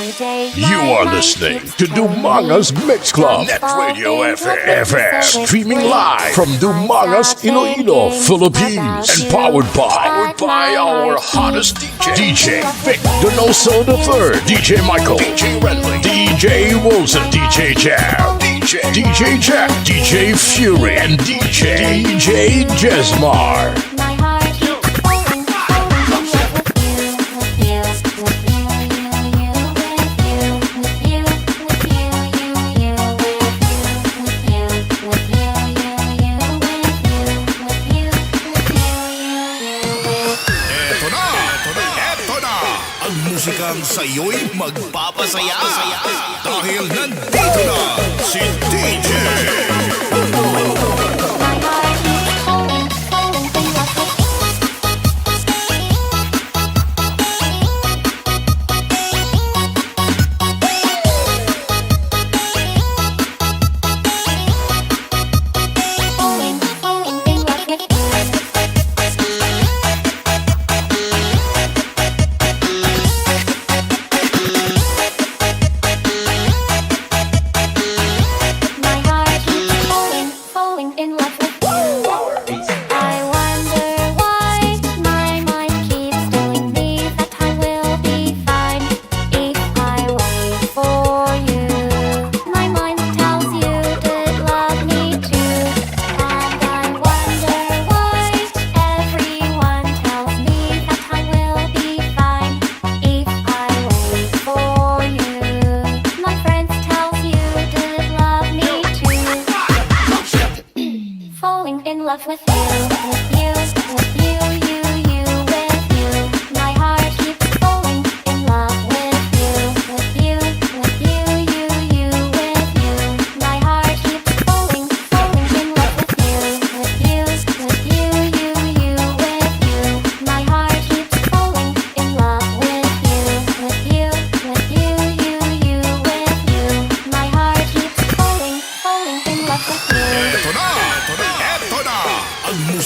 You are listening to Dumangas Mix Club, NetRadioFM, streaming live from Dumangas, Iloilo, Philippines, and powered by our hottest DJ DjVicDonosoIII, DJ Michael, DJ Renly, DJ Wilson, DJ Jam, DJ Jack, DJ Fury, and DJ Jesmar. Musikang sa'yo'y magpapasaya dahil nandito na si DJ.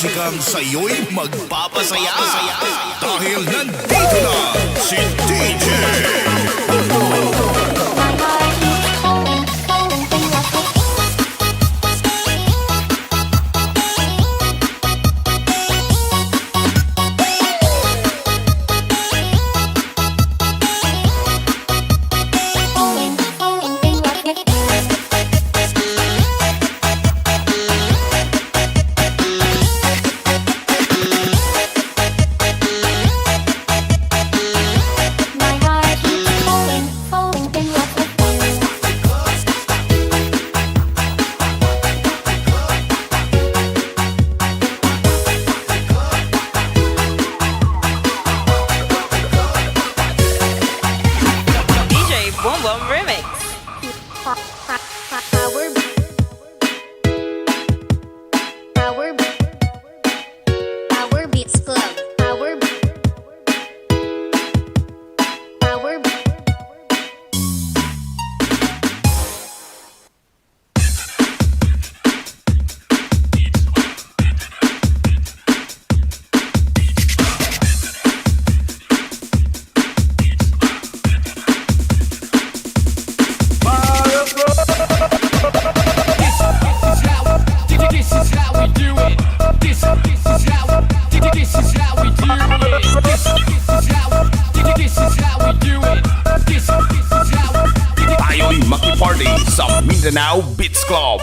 Musikang sa'yo'y magpapasaya dahil nandito na si DJ. Mindanao Beats Club.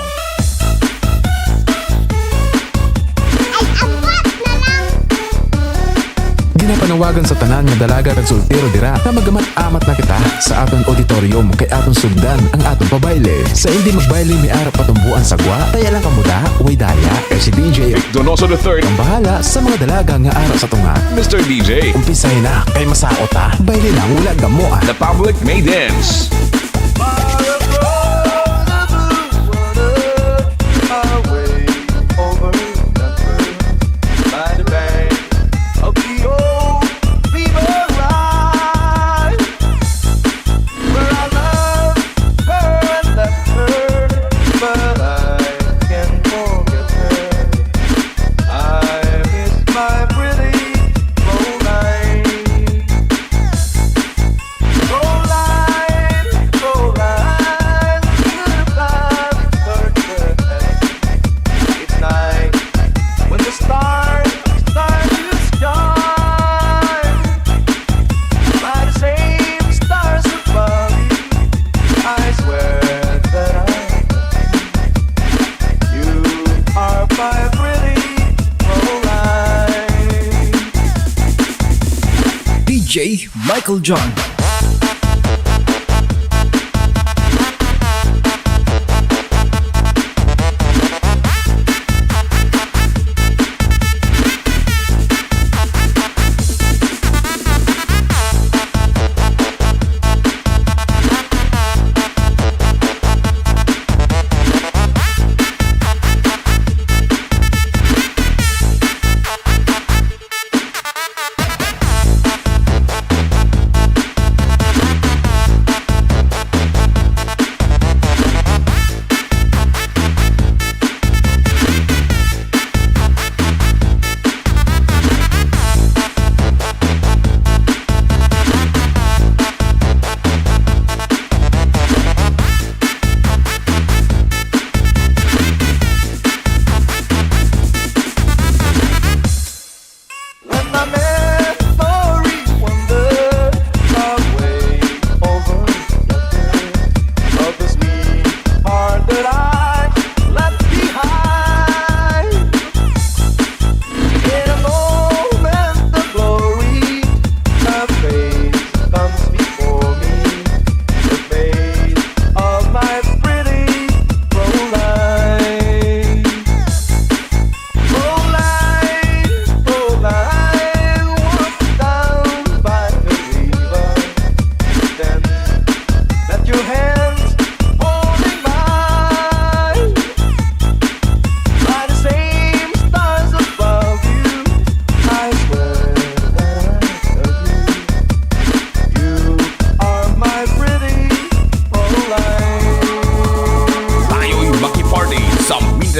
Ginapanawagan sa tanan nga dalaga kag soltero dira na magamat-amat na kita sa aton auditorium kay aton sugdan ang aton pabayle. Sa hindi magbayle may arap patumbuan sagwa, taya lang kamuda, way daya, kay si DjVicDonosoIII ang bahala sa mga dalaga nga arap sa tunga. Mr. DJ, Umpisay na kay masao ta, bayle lang wala gamo the public may dance. Roll line. DJ Michael John.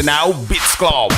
Now Beats Club.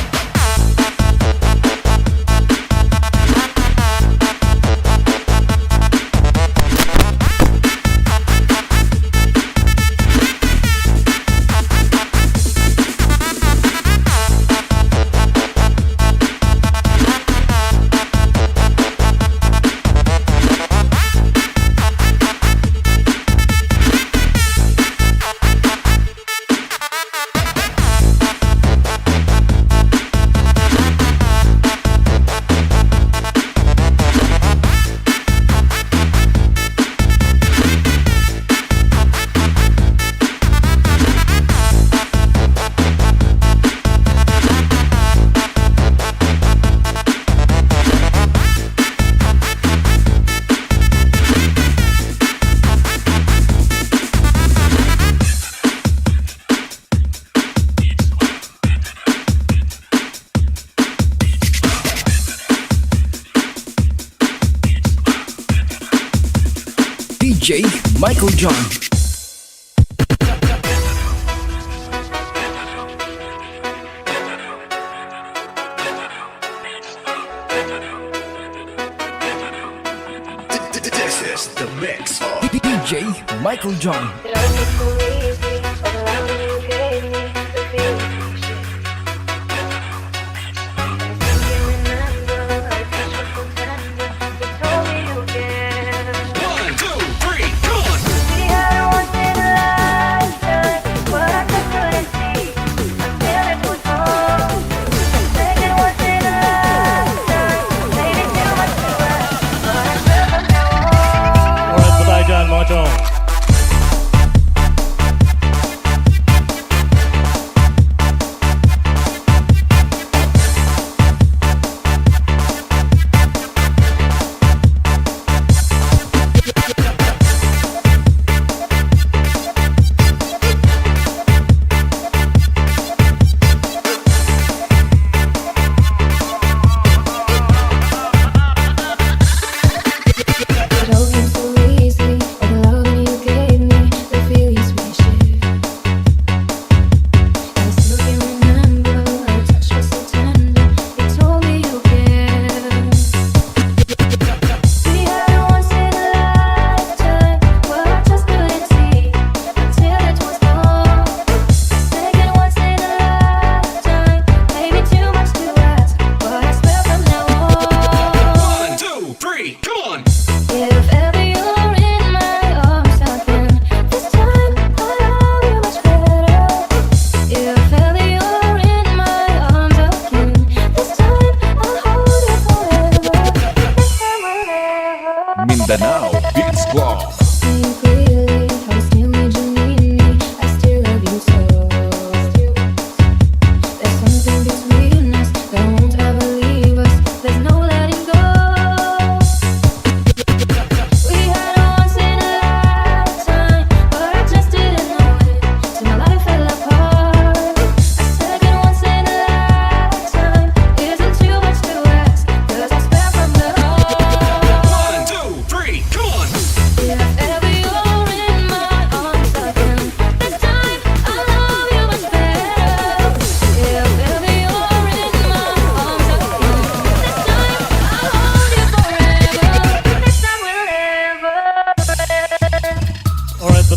DJ Michael John. This is the mix of DJ Michael John.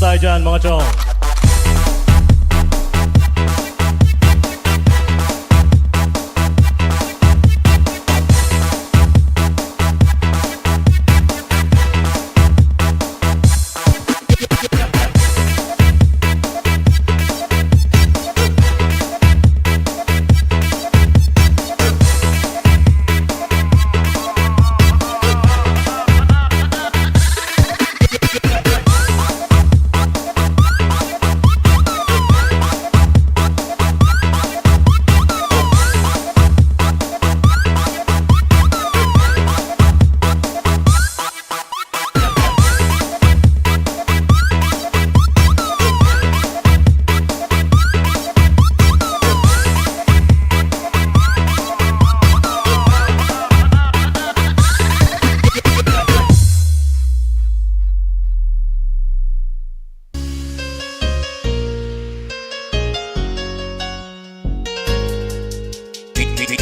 tayo dyan mga chong.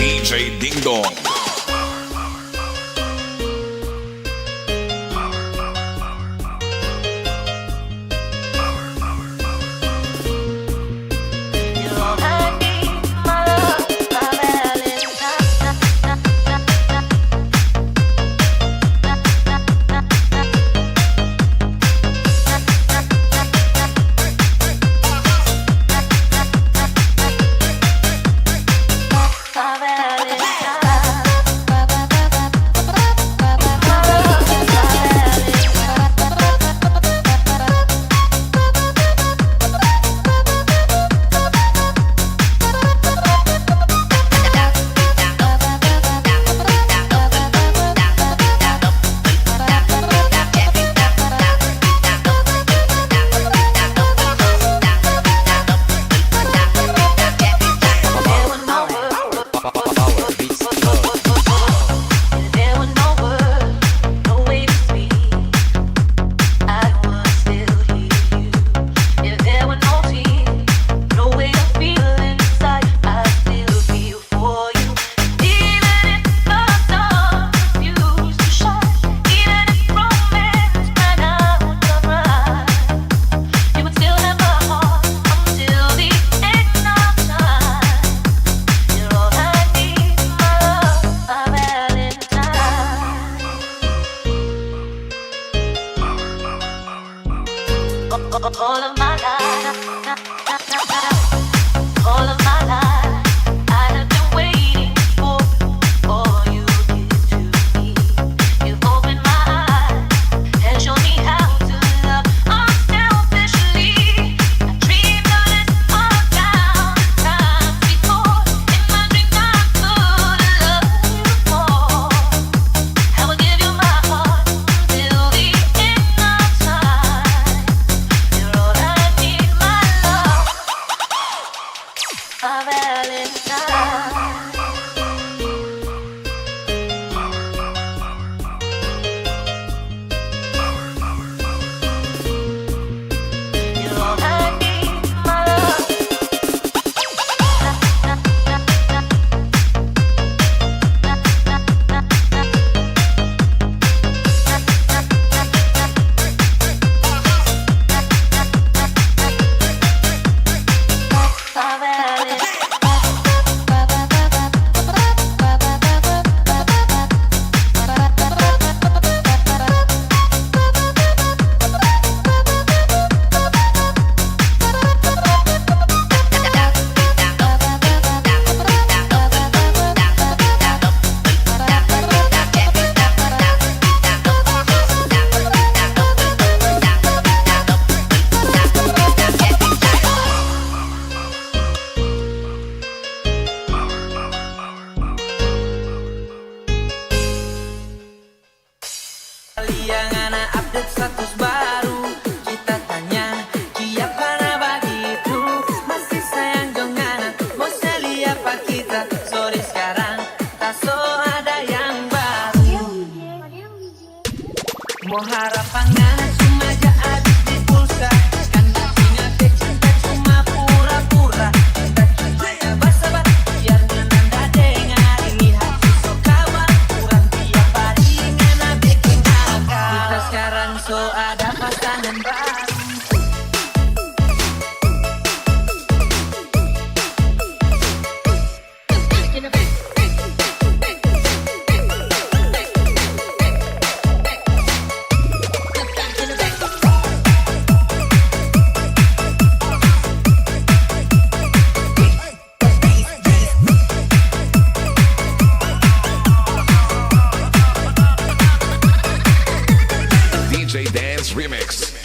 DJ Ding Dong. All of my life, all of my life, I have been waiting for you to give to me. You've opened my eyes and shown me how to love unselfishly. I dreamed of this a thousand times before. In my dreams I could love you more. I will give you my heart till the end of time. You're all I need, my love, my Valentine. You're all I need, my love. My Valentine. Yang anak update status baru, kita tanya siapa nama begitu. Masih sayang dong anak, mau selia apa kita. Sorry sekarang tak so ada yang baru. Mau harapan anak cuma aja habis di pulsa. Kan punya cinta cuma pura-pura. Kita cuma ya basa-basi biar nanda dengar. Ini hati so kawan kurang tiap hari ngana bikin akal. Kita sekarang so ada pasangan baru. Dance Remix.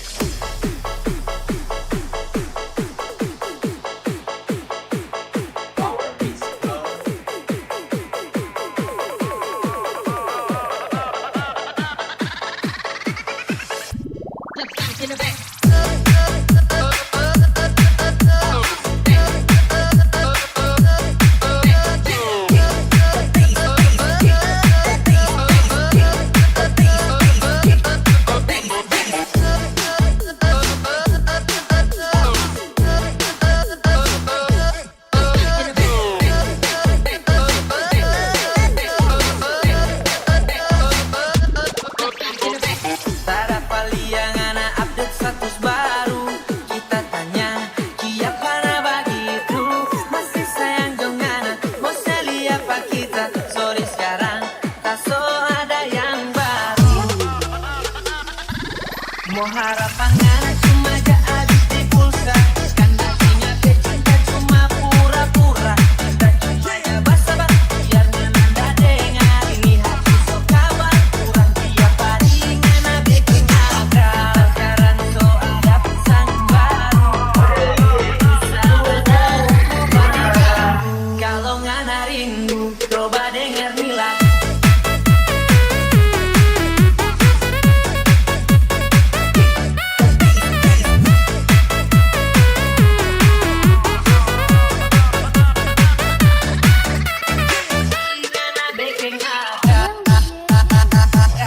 Tada paliangan update status baru. Kita tanya siapa begitu. Masih sayang jangan mau selia apa kita. Sorry sekarang tak so ada yang baru. Mau harapannya cuma habis di pulsa. Kandasinya cinta cuma pura-pura. Kita cuma ya basa-basi biar nanda dengar. Ini hati so kawan kurang tiap hari ngana bikin akal. Sekarang so ada pesan baru. Kalau ngana rindu coba denger nih lagu.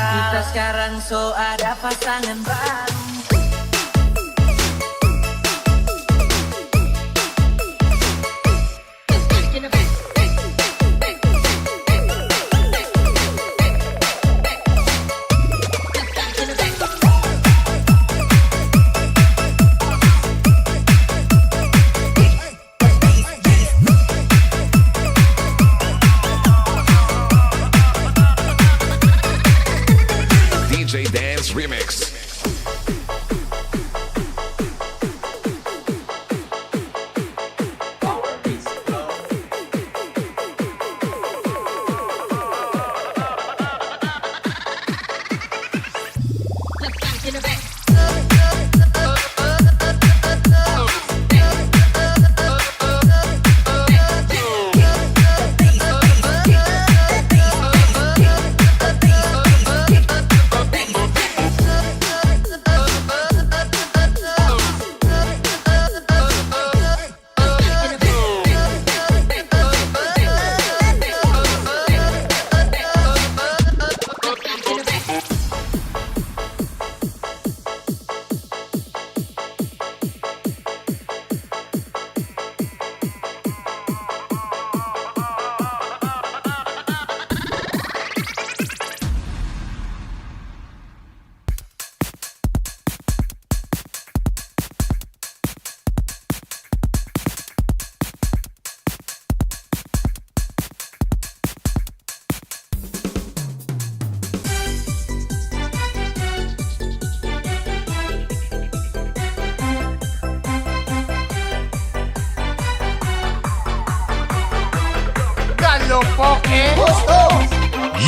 Kita sekarang so ada pasangan baru. DJ Dance Remix.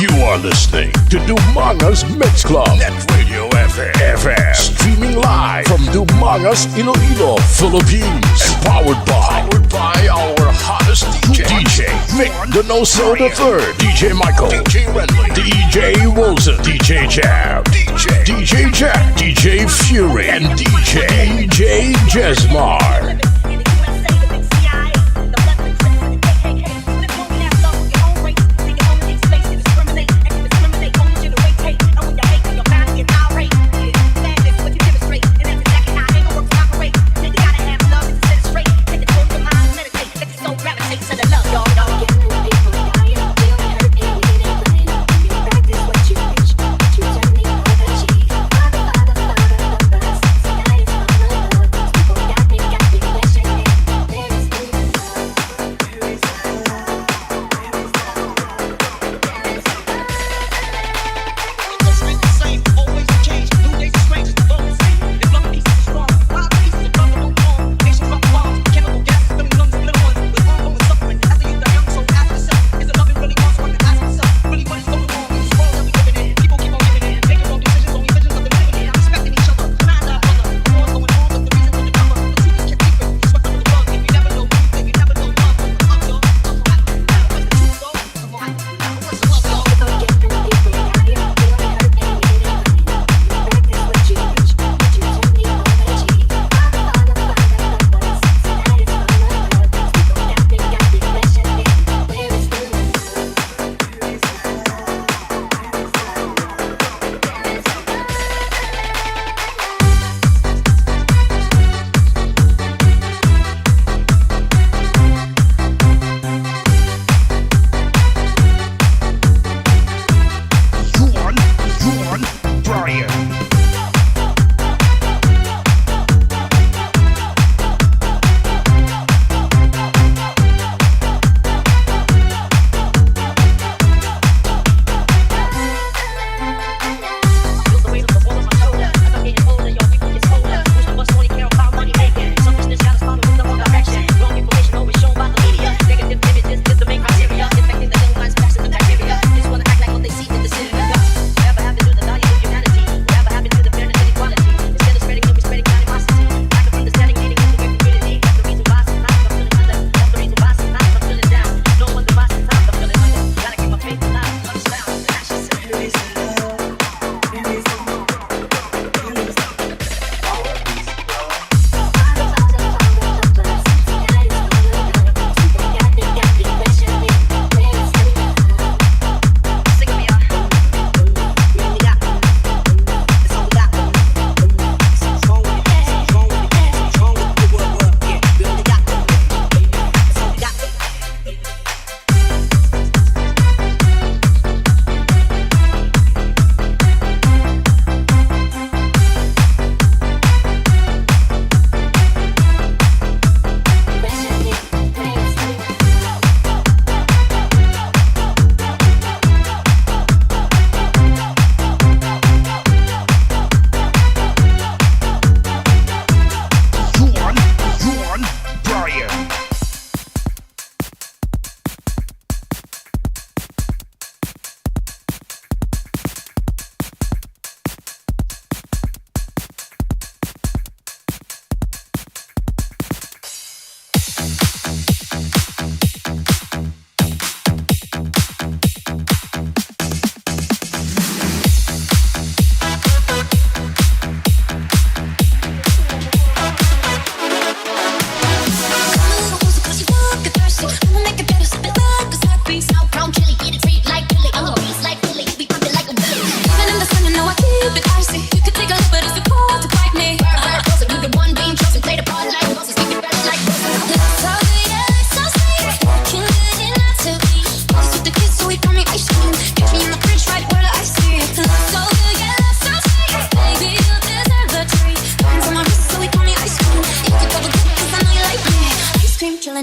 You are listening to Dumangas Mix Club. NetRadioFM. Streaming live from Dumangas, Iloilo, Philippines. And powered by our hottest DJ DjVicDonosoIII, DJ Michael, DJ Renly, DJ Wilson, DJ Jab, DJ Jack, DJ Fury, and DJ Jesmar. Got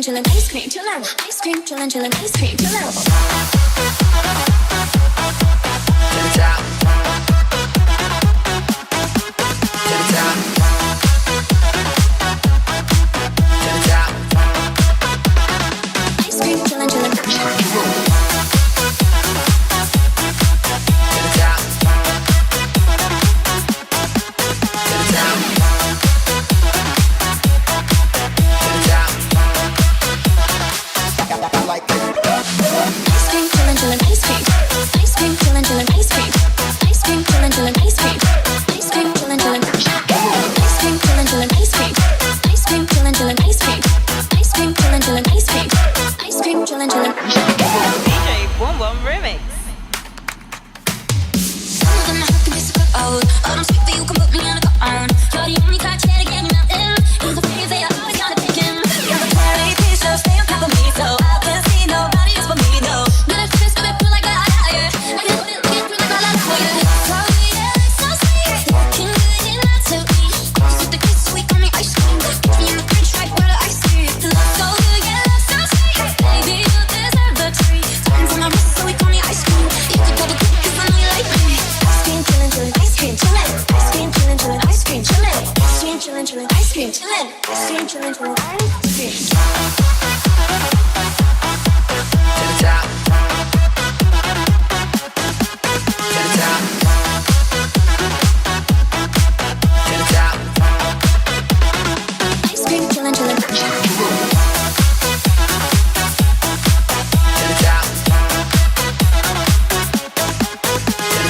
chillin', ice cream, chillin', ice cream, chillin', chillin', ice cream, chillin'. To the top. To the top. To the top. Ice cream, chillin', chillin'. To the top. To the top. Ice cream, chillin', chillin', ice cream. Ice cream, chillin', chillin', ice cream. Ice cream, chillin', chillin', ice cream. Ice cream, chillin', chillin'. Ice cream, chillin', chillin', ice cream. Ice cream, chillin', chillin', ice cream. Ice cream, chillin', chillin', ice cream. Ice cream, chillin', chillin'. DJ Boom Boom Remix. Oh, I'm sweet for you, come put me on the ground. You're the only kind to get me melting. You're the face that I always gotta pick him. You're the carry piece, so stay on top of me, so I can see nobody else but me, no. Not if it's gonna feel like I can put it, get through like a lot for you. So yeah, so sweet, can you get out to me? With the kiss, sweet, call me ice cream. Catch me in the fridge, right where the ice is. The love so good, yeah, so sweet. Baby, you deserve the treat. Time for my wrist, so we call me ice cream. You can put a good kiss on me like me. Ice cream, chillin', chillin', ice cream, chillin'. Ice cream, chillin', chillin', ice cream, chillin'. Ice cream, chillin', chillin', ice cream, chillin'. Ice cream, chillin', chillin', ice cream. To the top. To the top. To the top. Ice cream, chillin', chillin'. To the top. To the top. To the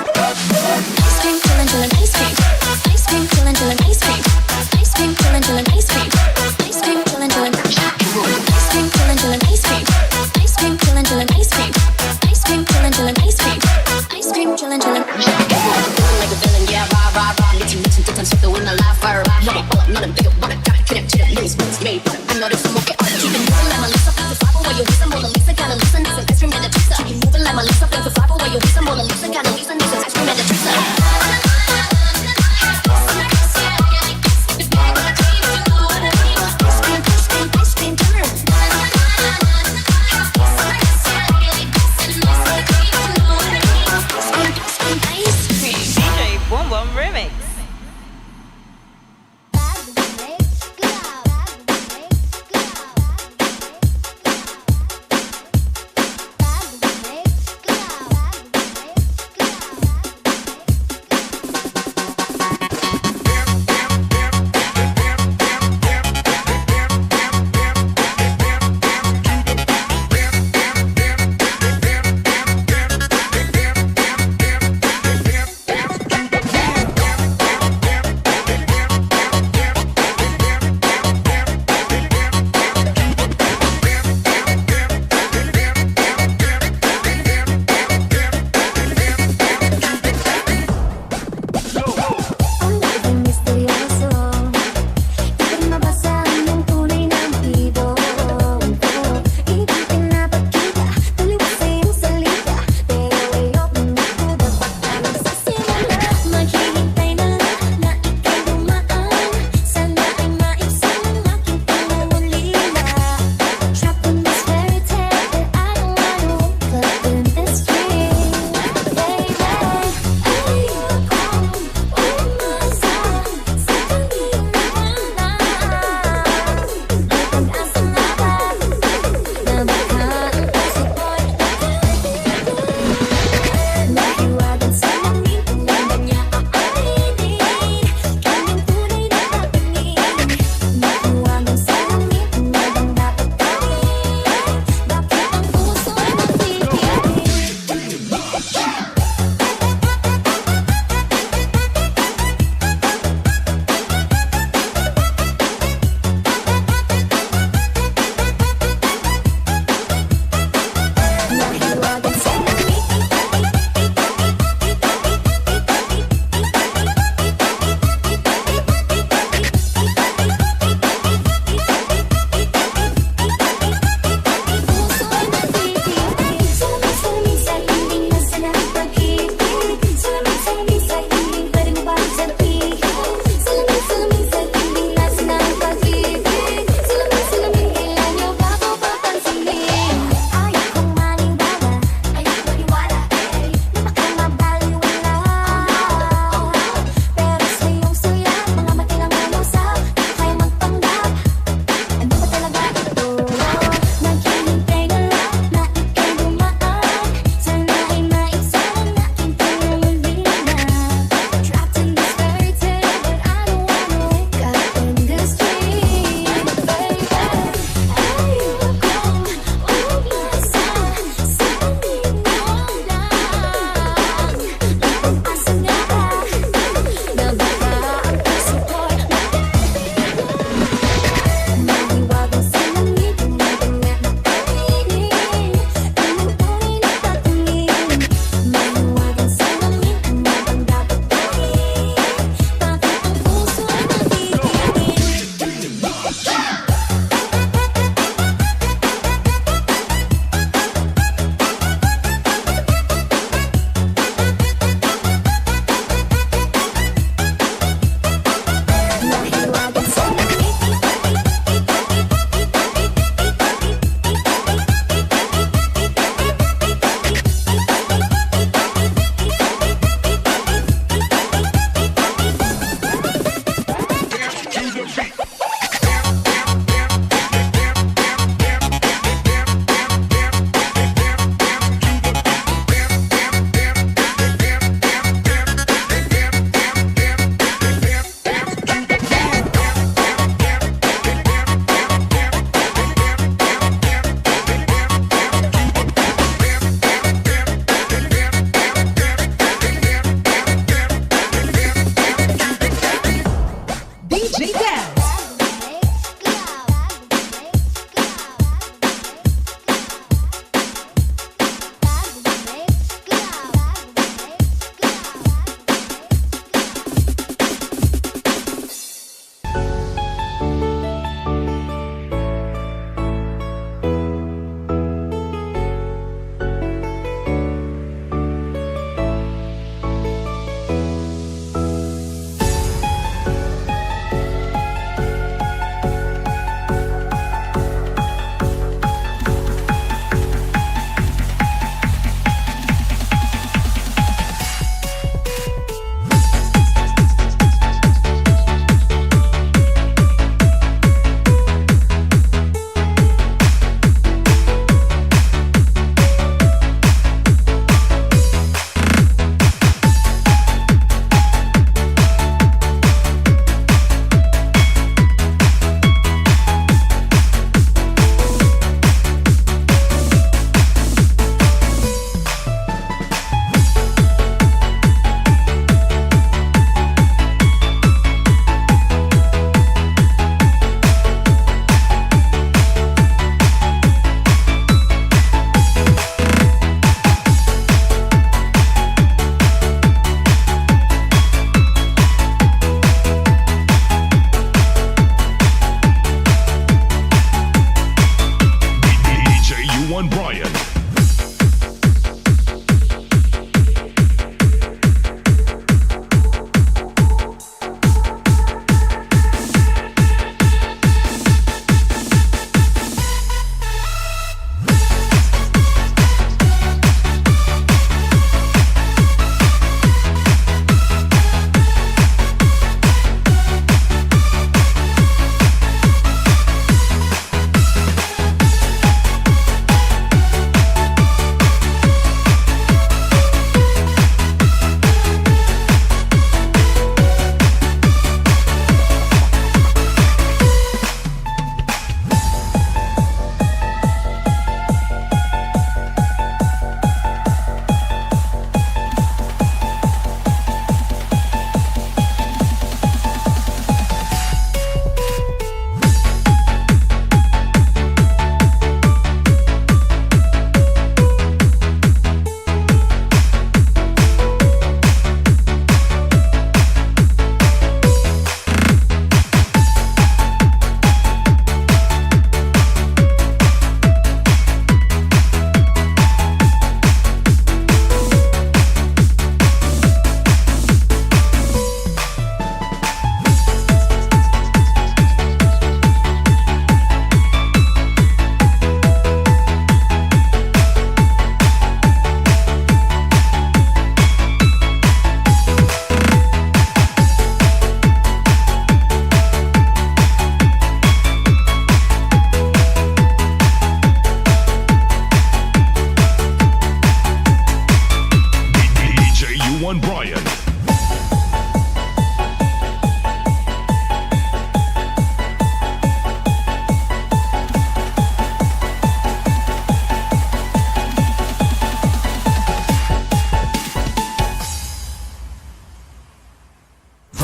top.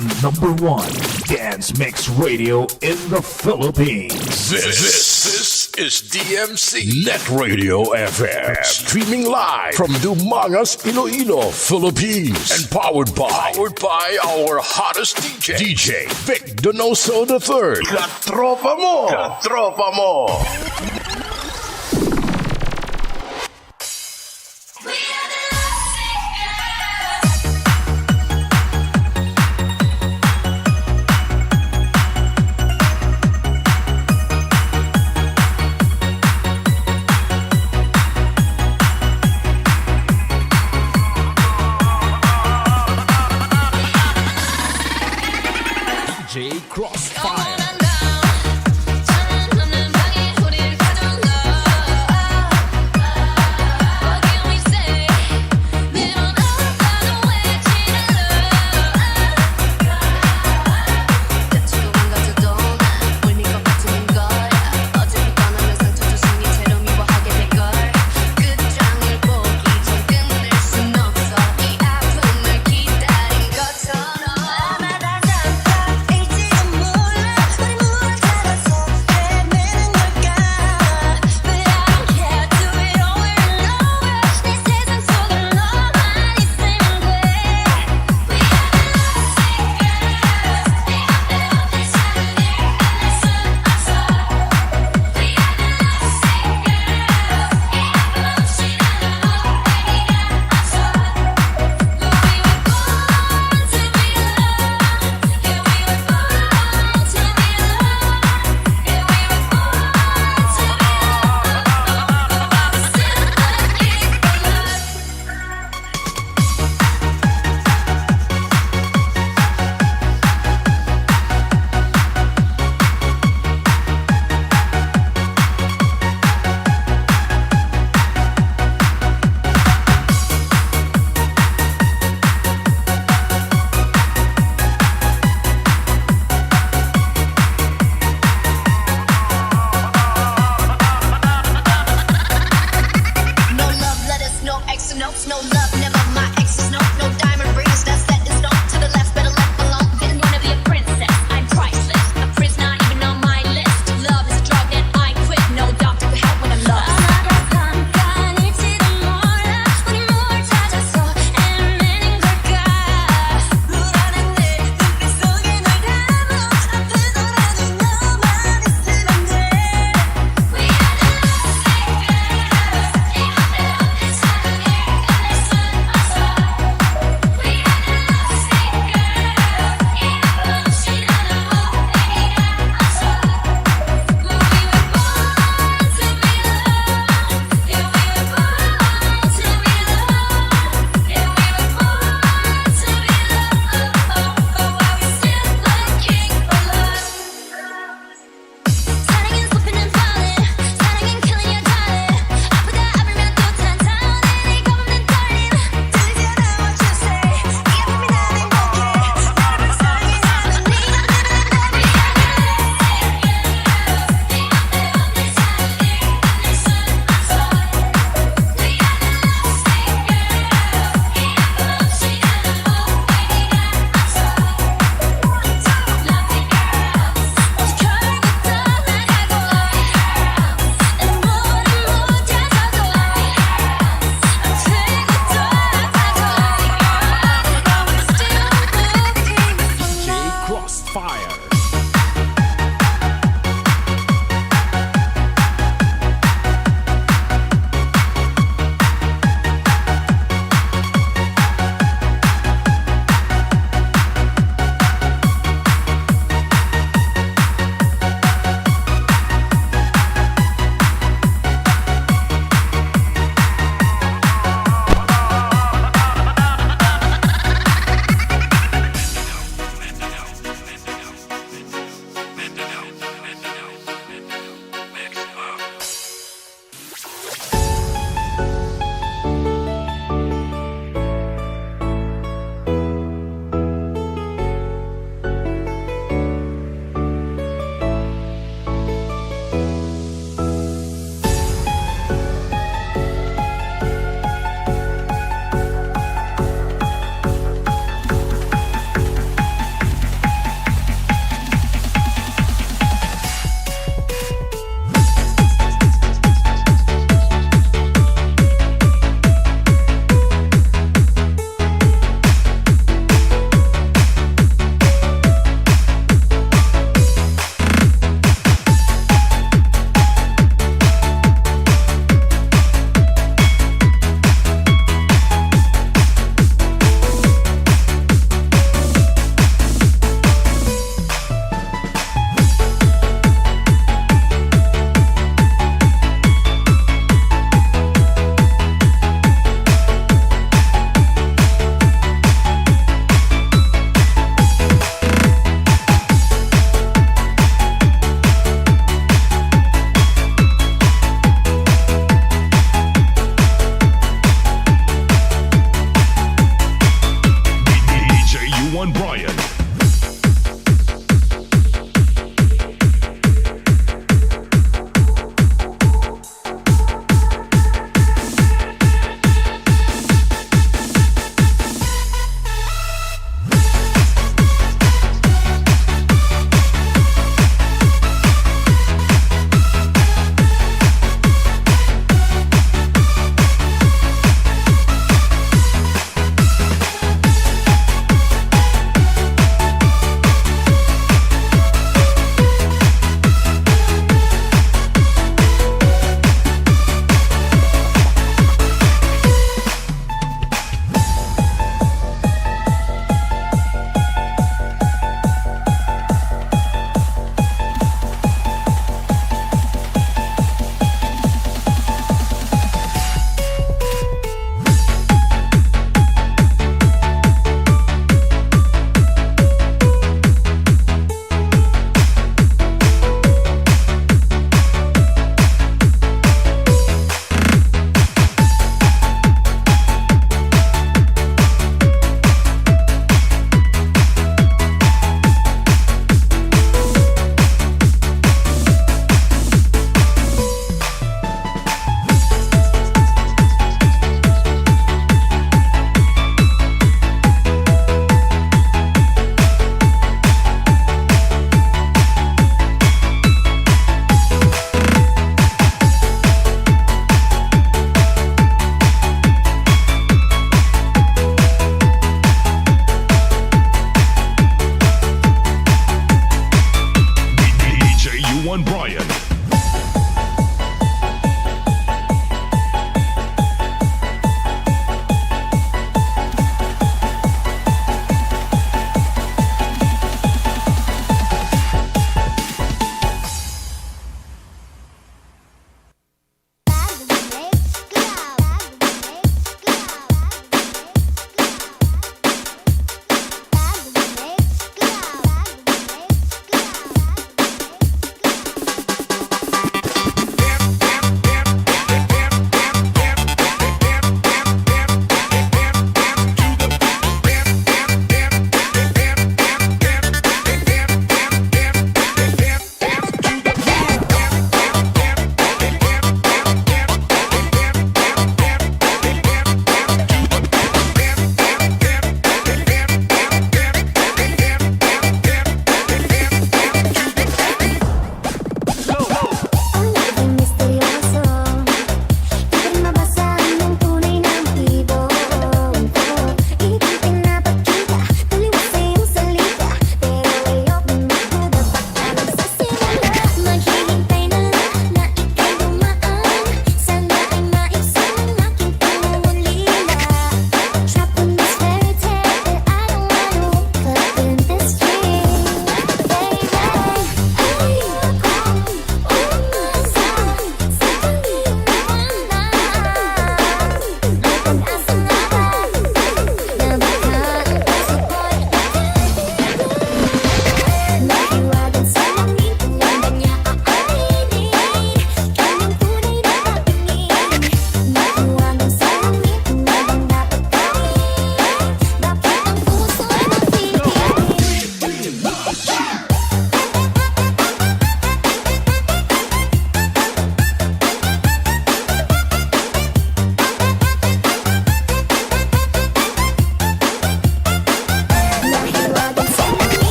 the #1 dance mix radio in the Philippines. This is DMC NetRadioFM, streaming live from Dumangas, Iloilo, Philippines, and powered by our hottest DJ Vic Donoso III. Katropa mo! Katropa mo! Crossfire.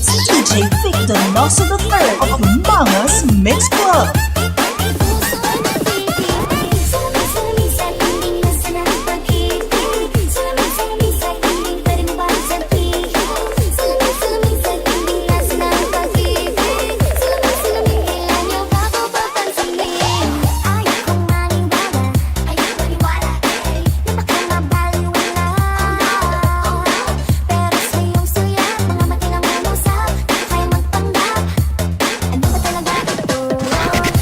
it's DJ Vic Donoso III of Dumangas Mix Club. Ano ba talaga ito?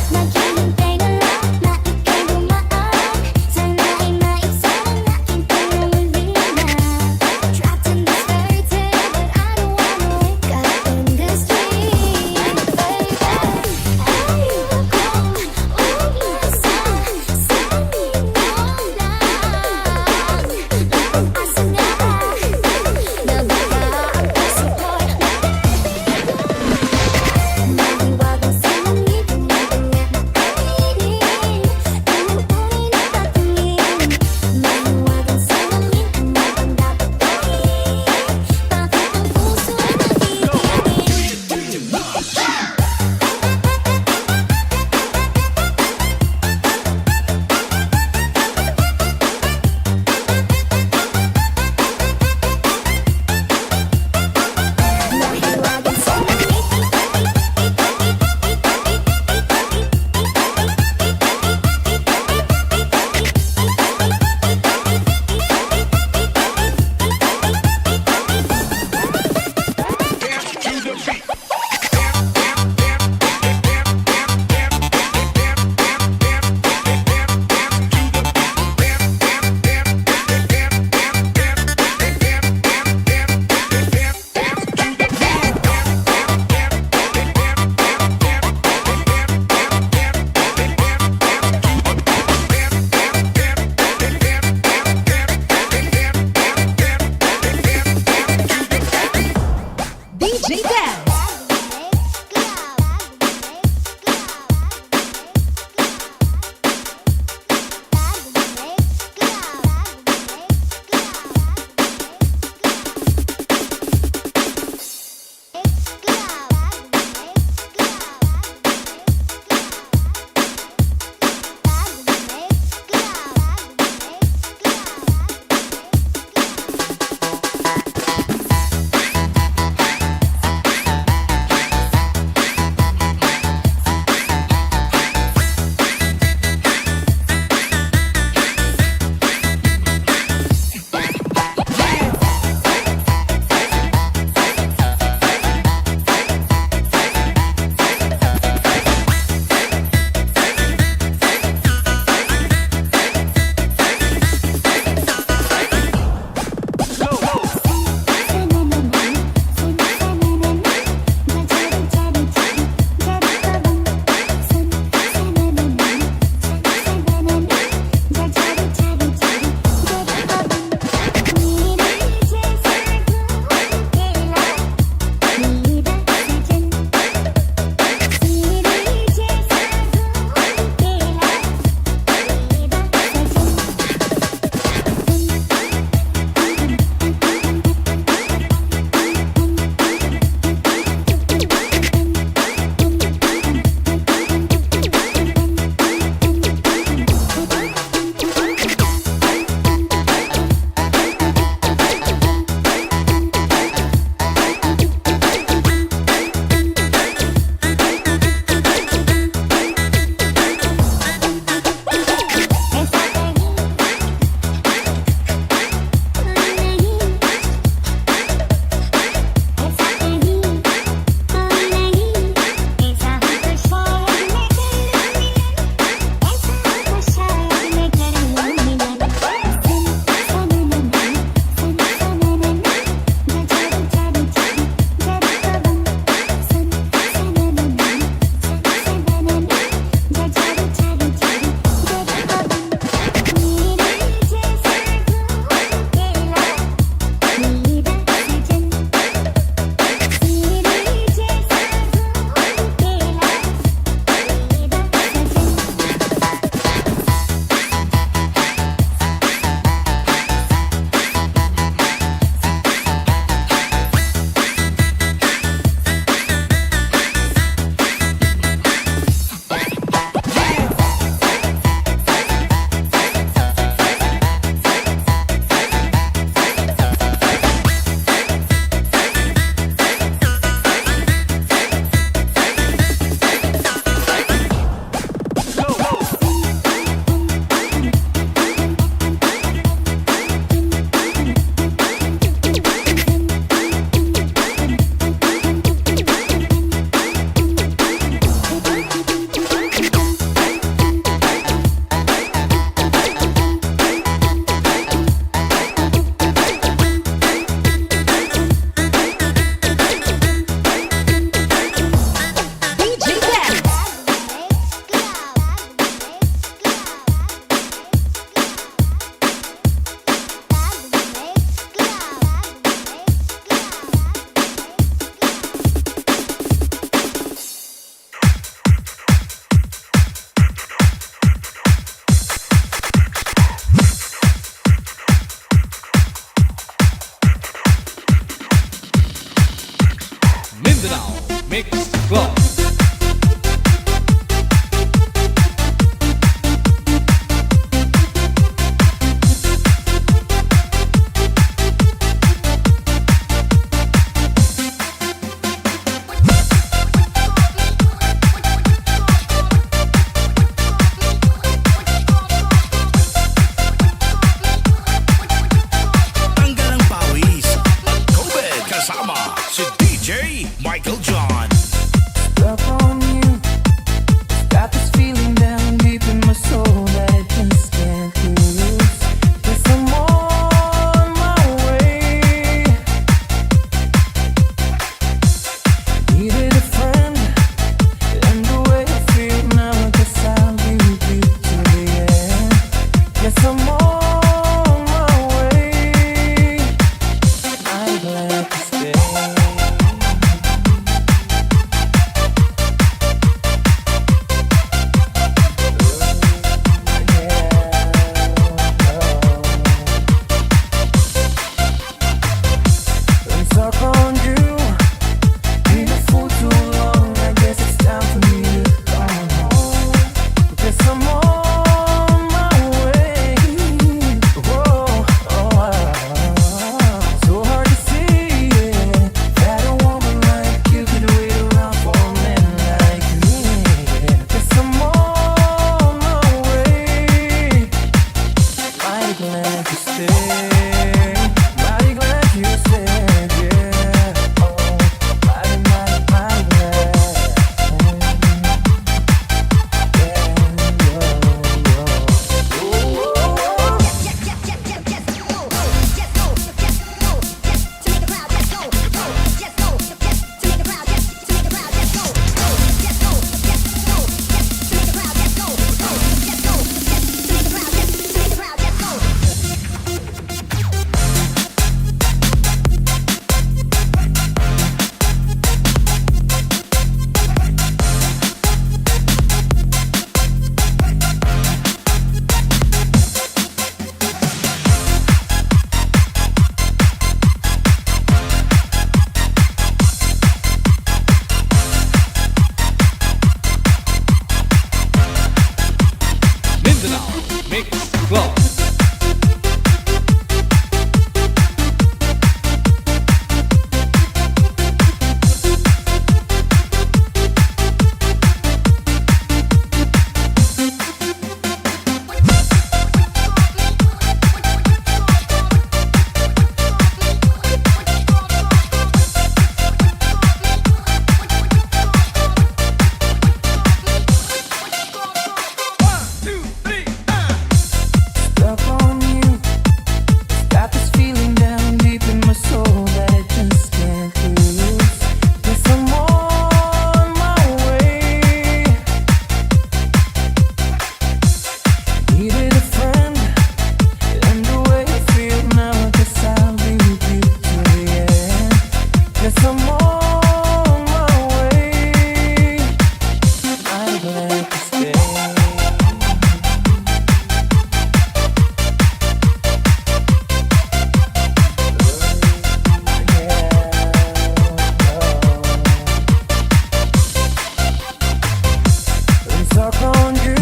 on you.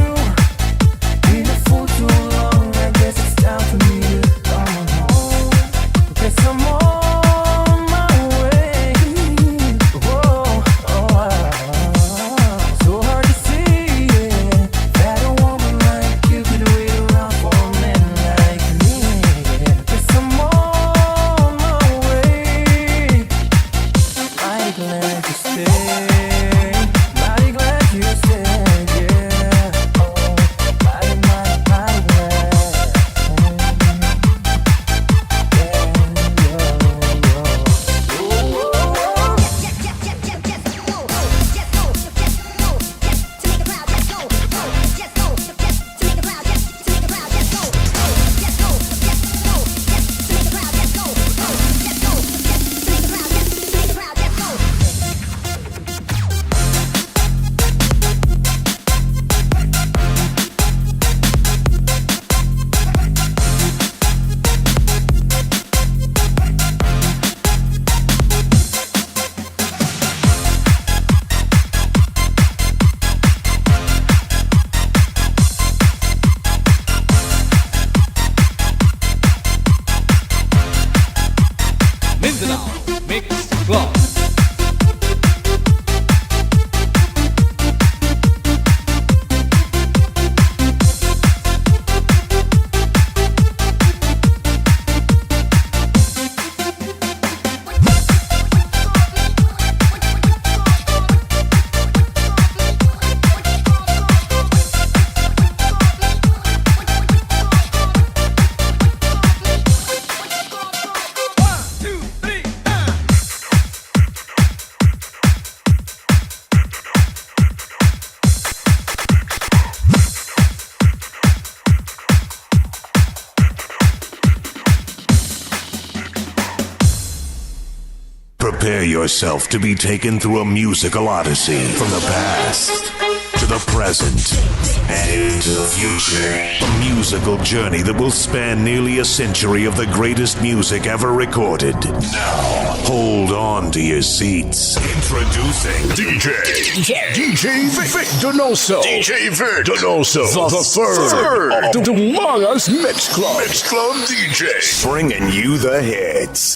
Been a fool too long, I guess it's time for me to come on home. Guess I'm on my way. Whoa, so hard to see, yeah, that a woman like you could wait around for a man like me. Guess I'm on my way. Mighty glad you stayed. Mighty glad you stayed, yeah. Oh, mighty, mighty, mighty glad. Mindanao Mix Club. Prepare yourself to be taken through a musical odyssey from the past to the present and into the future. A musical journey that will span nearly a century of the greatest music ever recorded. Now, hold on to your seats. Introducing DjVicDonosoIII. DjVicDonosoIII, the third of Dumangas Mix Club. Mix Club DJ. Bringing you the hits.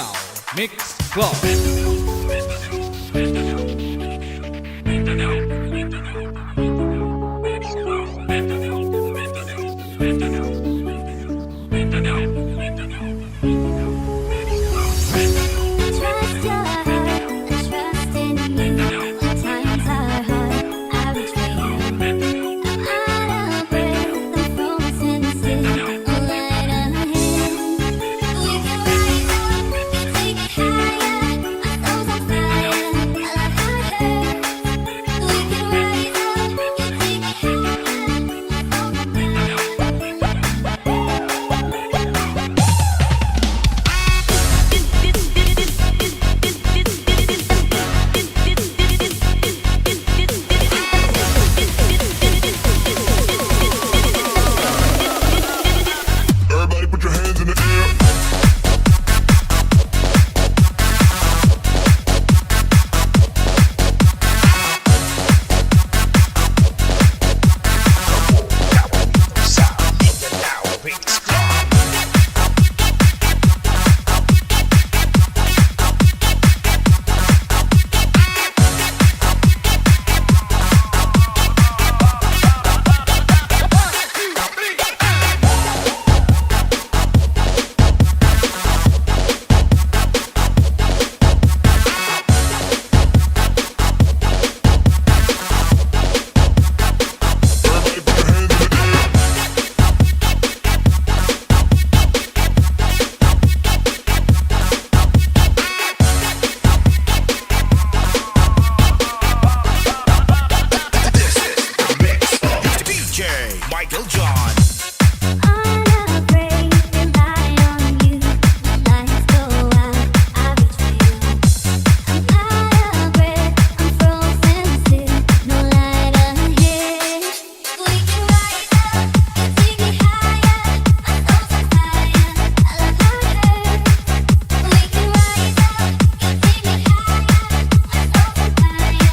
Mindanao Mix Club. Trust your heart, trust in you. When times are hard, I reach for you. I'm out of breath, I'm frozen still. A light ahead. We can rise up, we take it higher. Our souls on fire, I love how it hurts. We can rise up, we take it higher. Our souls on fire. Everybody put your hands in the air. This is the mix of DJ Michael John. Unafraid, rely on you. When lights go out, I reach for you. I'm out of breath, I'm frozen still. No light ahead. We can rise up, you take me higher. Our souls on fire, I love how it hurts. We can rise up, you take me higher. Our souls on fire.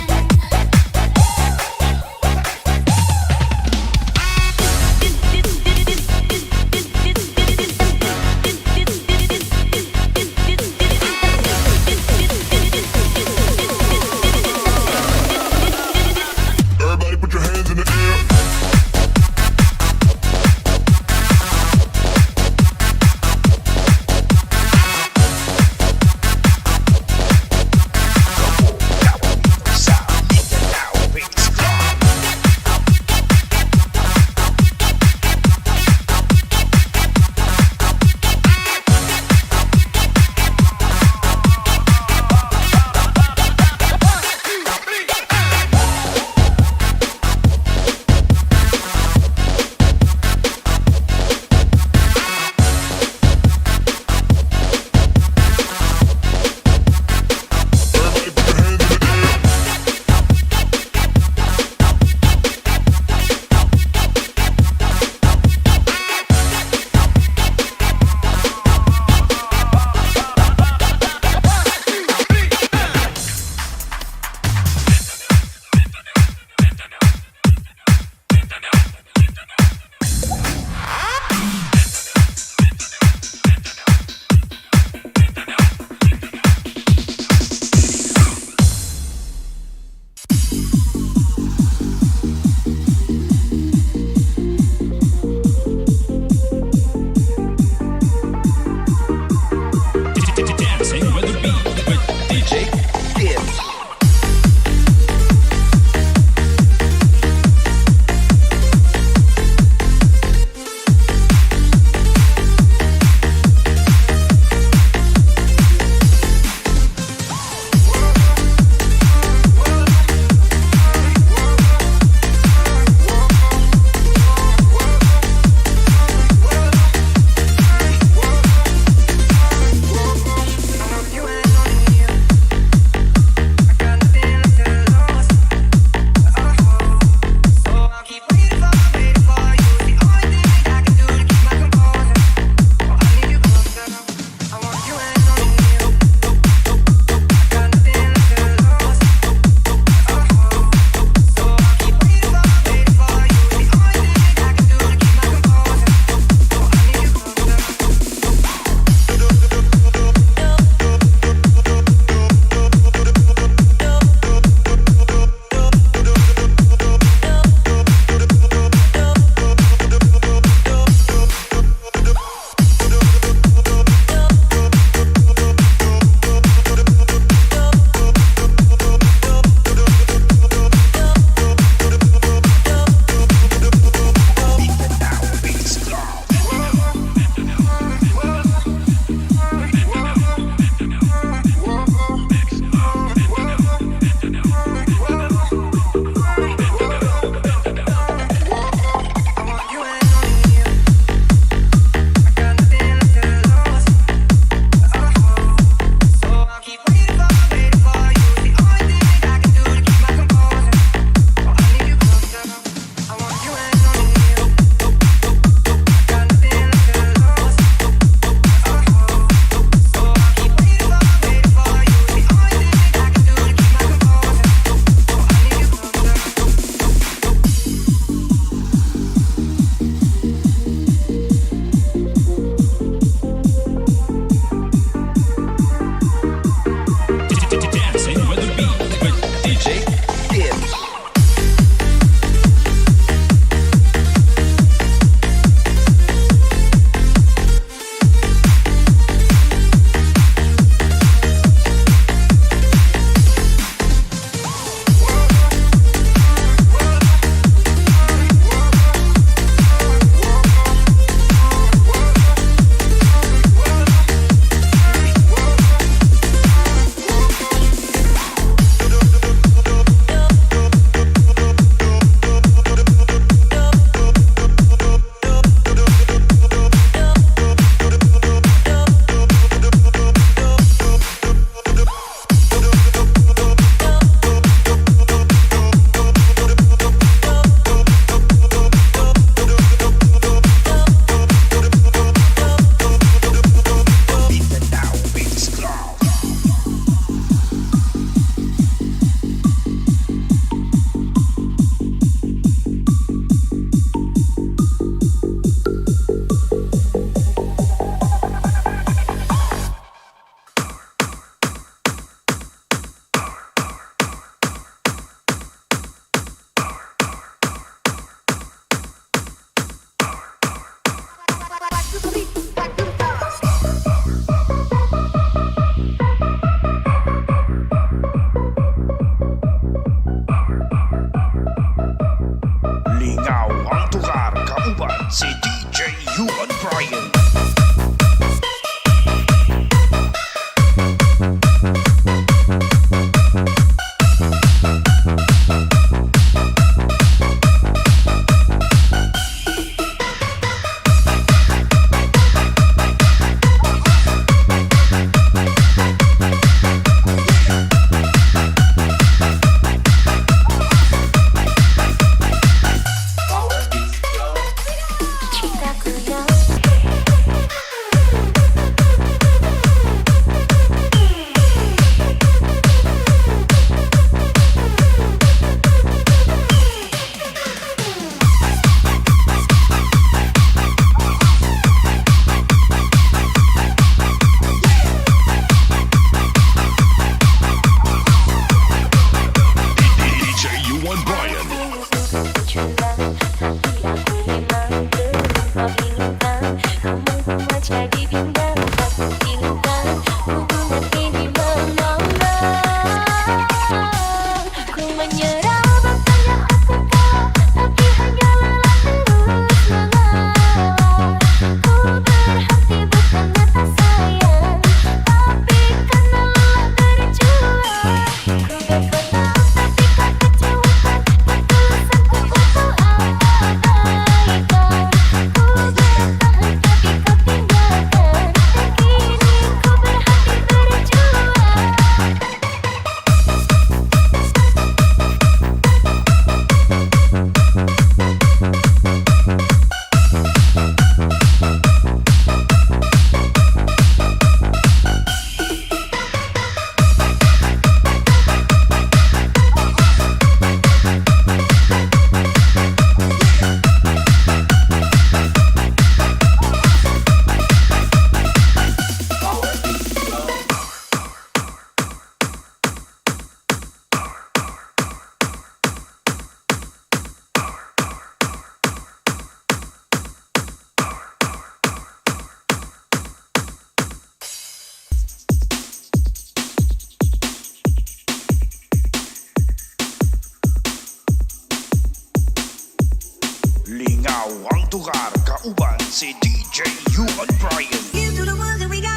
Lingaw ang tugar, kauban si DJ Yuan Brian. Here's to the ones that we got.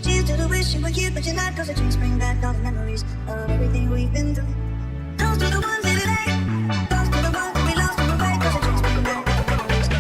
Cheers to the wish you were here, but you're not. 'Cause the drinks bring back all the memories of everything we've been through. Toast to the ones here today. Toast to the ones that we lost on the way. 'Cause the drinks bring back all the memories.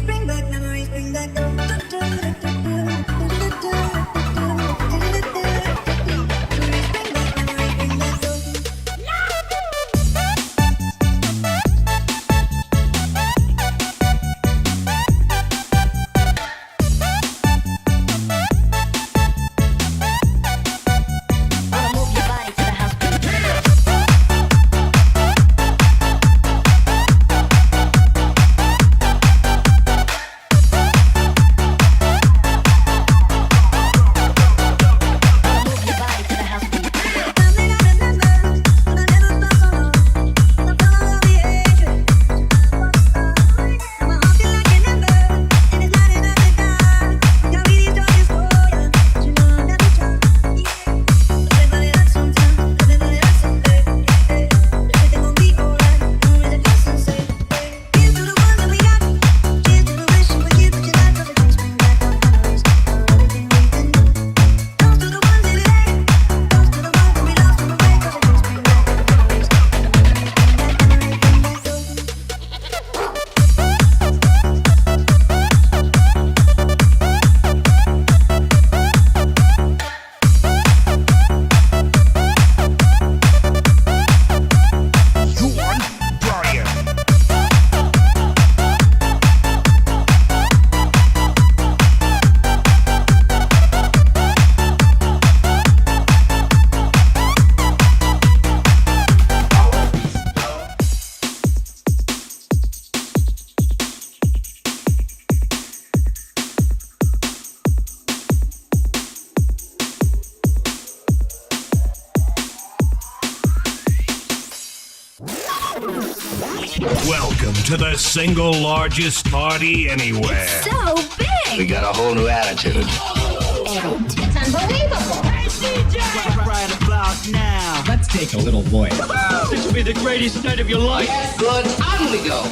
Bring back memories, bring back those. Welcome to the single largest party anywhere. So big! We got a whole new attitude. It's unbelievable! Right about now. Let's take a little voice. This will be the greatest night of your life. Good, on we go.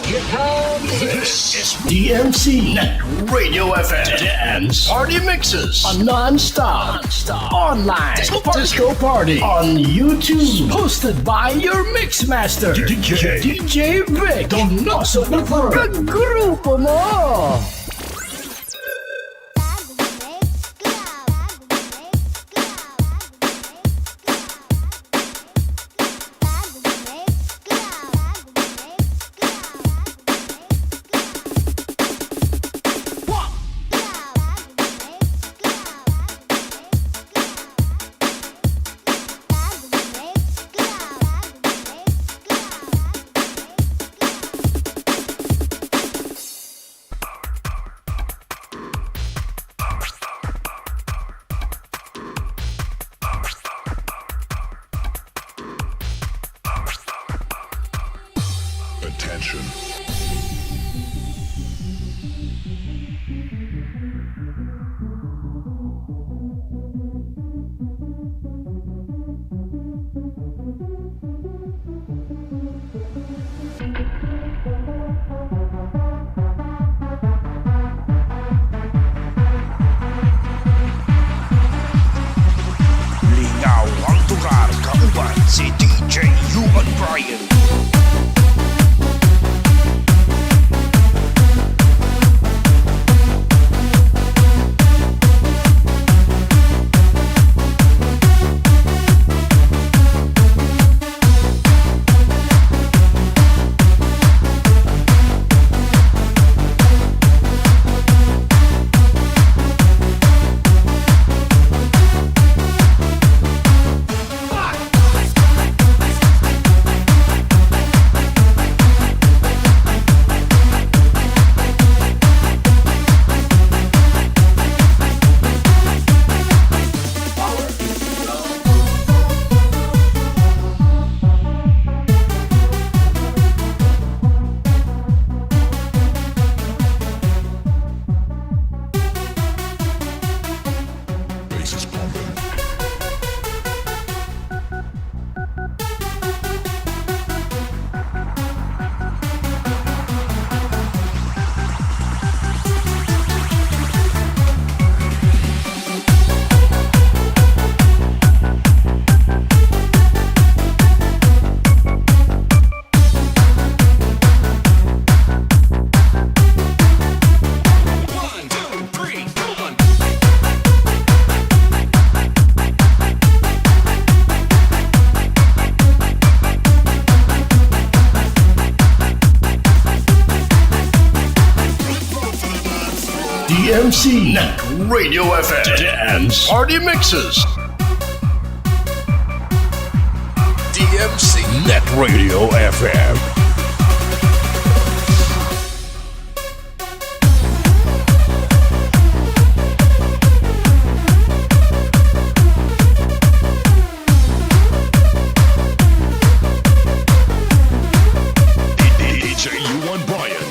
This is DMC Net Radio FM. Dance Party Mixes. A non-stop online disco party on YouTube. Hosted by your mixmaster, DJ DjVicDonosoIII. Grupo mo! attention. Lingaw ang turar kauban si DJ Yuan Brian. DMC Net Radio FM Dance Party Mixes. DMC Net Radio FM. DJ Yuan Brian.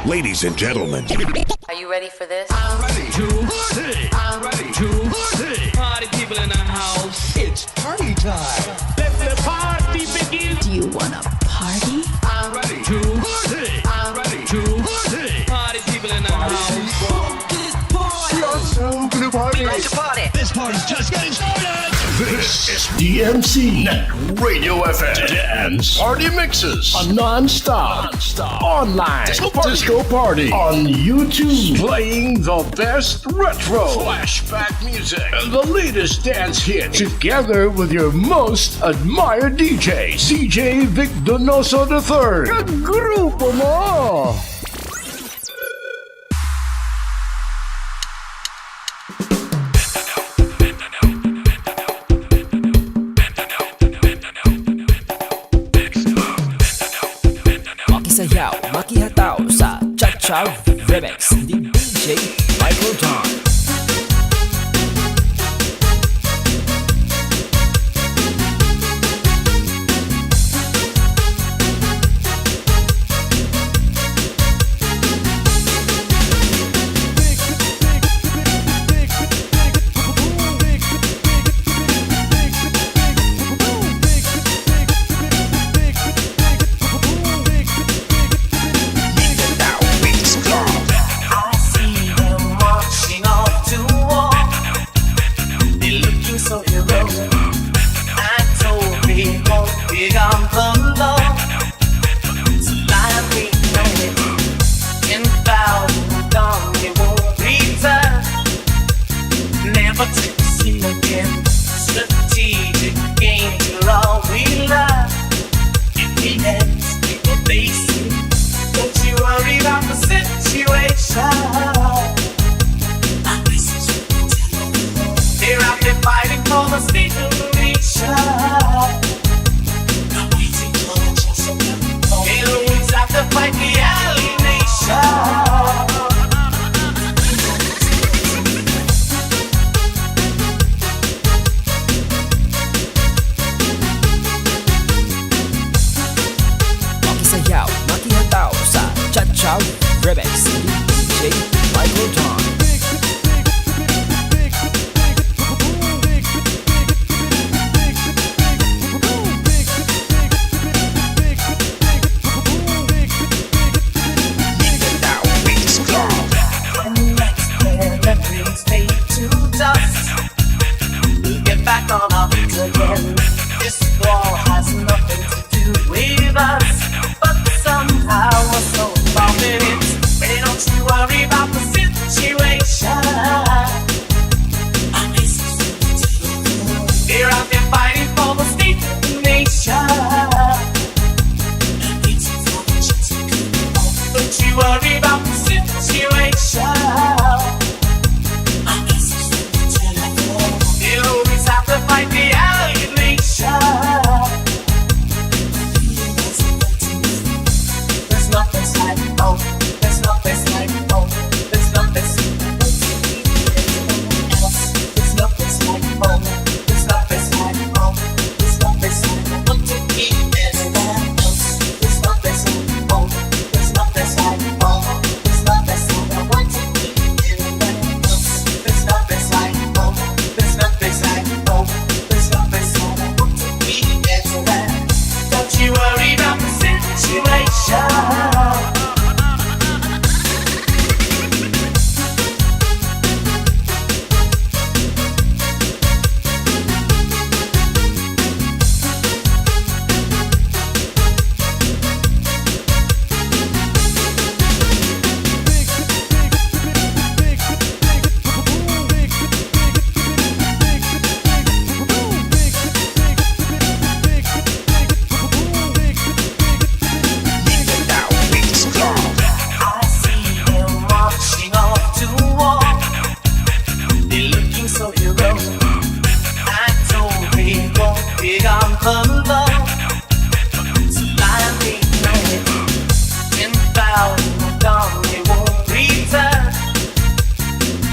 Ladies and gentlemen, Are you ready for this? I'm ready to party people in the house. It's party time. Let the party begin. Do you wanna party? I'm ready to party people in the house. This party. We like to party. This party's just getting started. this is DMC Net Radio FM Dance Party Mixes, a non-stop online disco party on YouTube, playing the best retro flashback music and the latest dance hits, together with your most admired DJs, DjVicDonosoIII. Kagrupo mo! Makisayaw, makihataw sa Cha-Cha Remix ni DJ Microton. I see him marching on. worry about the situation. You always have to fight the alienation. There's no place like home. There's no place like home. There's no place else. There's no place like home. There's no place like home. There's no place like home to be anywhere else. There's no place like home. There's no place like home. There's no place like I want to be anywhere else. There's no place like home. There's no place like home. There's no place like I want to be anywhere. Don't you worry about the situation. I see them marching off to war. They're looking so heroic. I told they won't pick on the love. So lie me know 10,000 are gone, they won't return.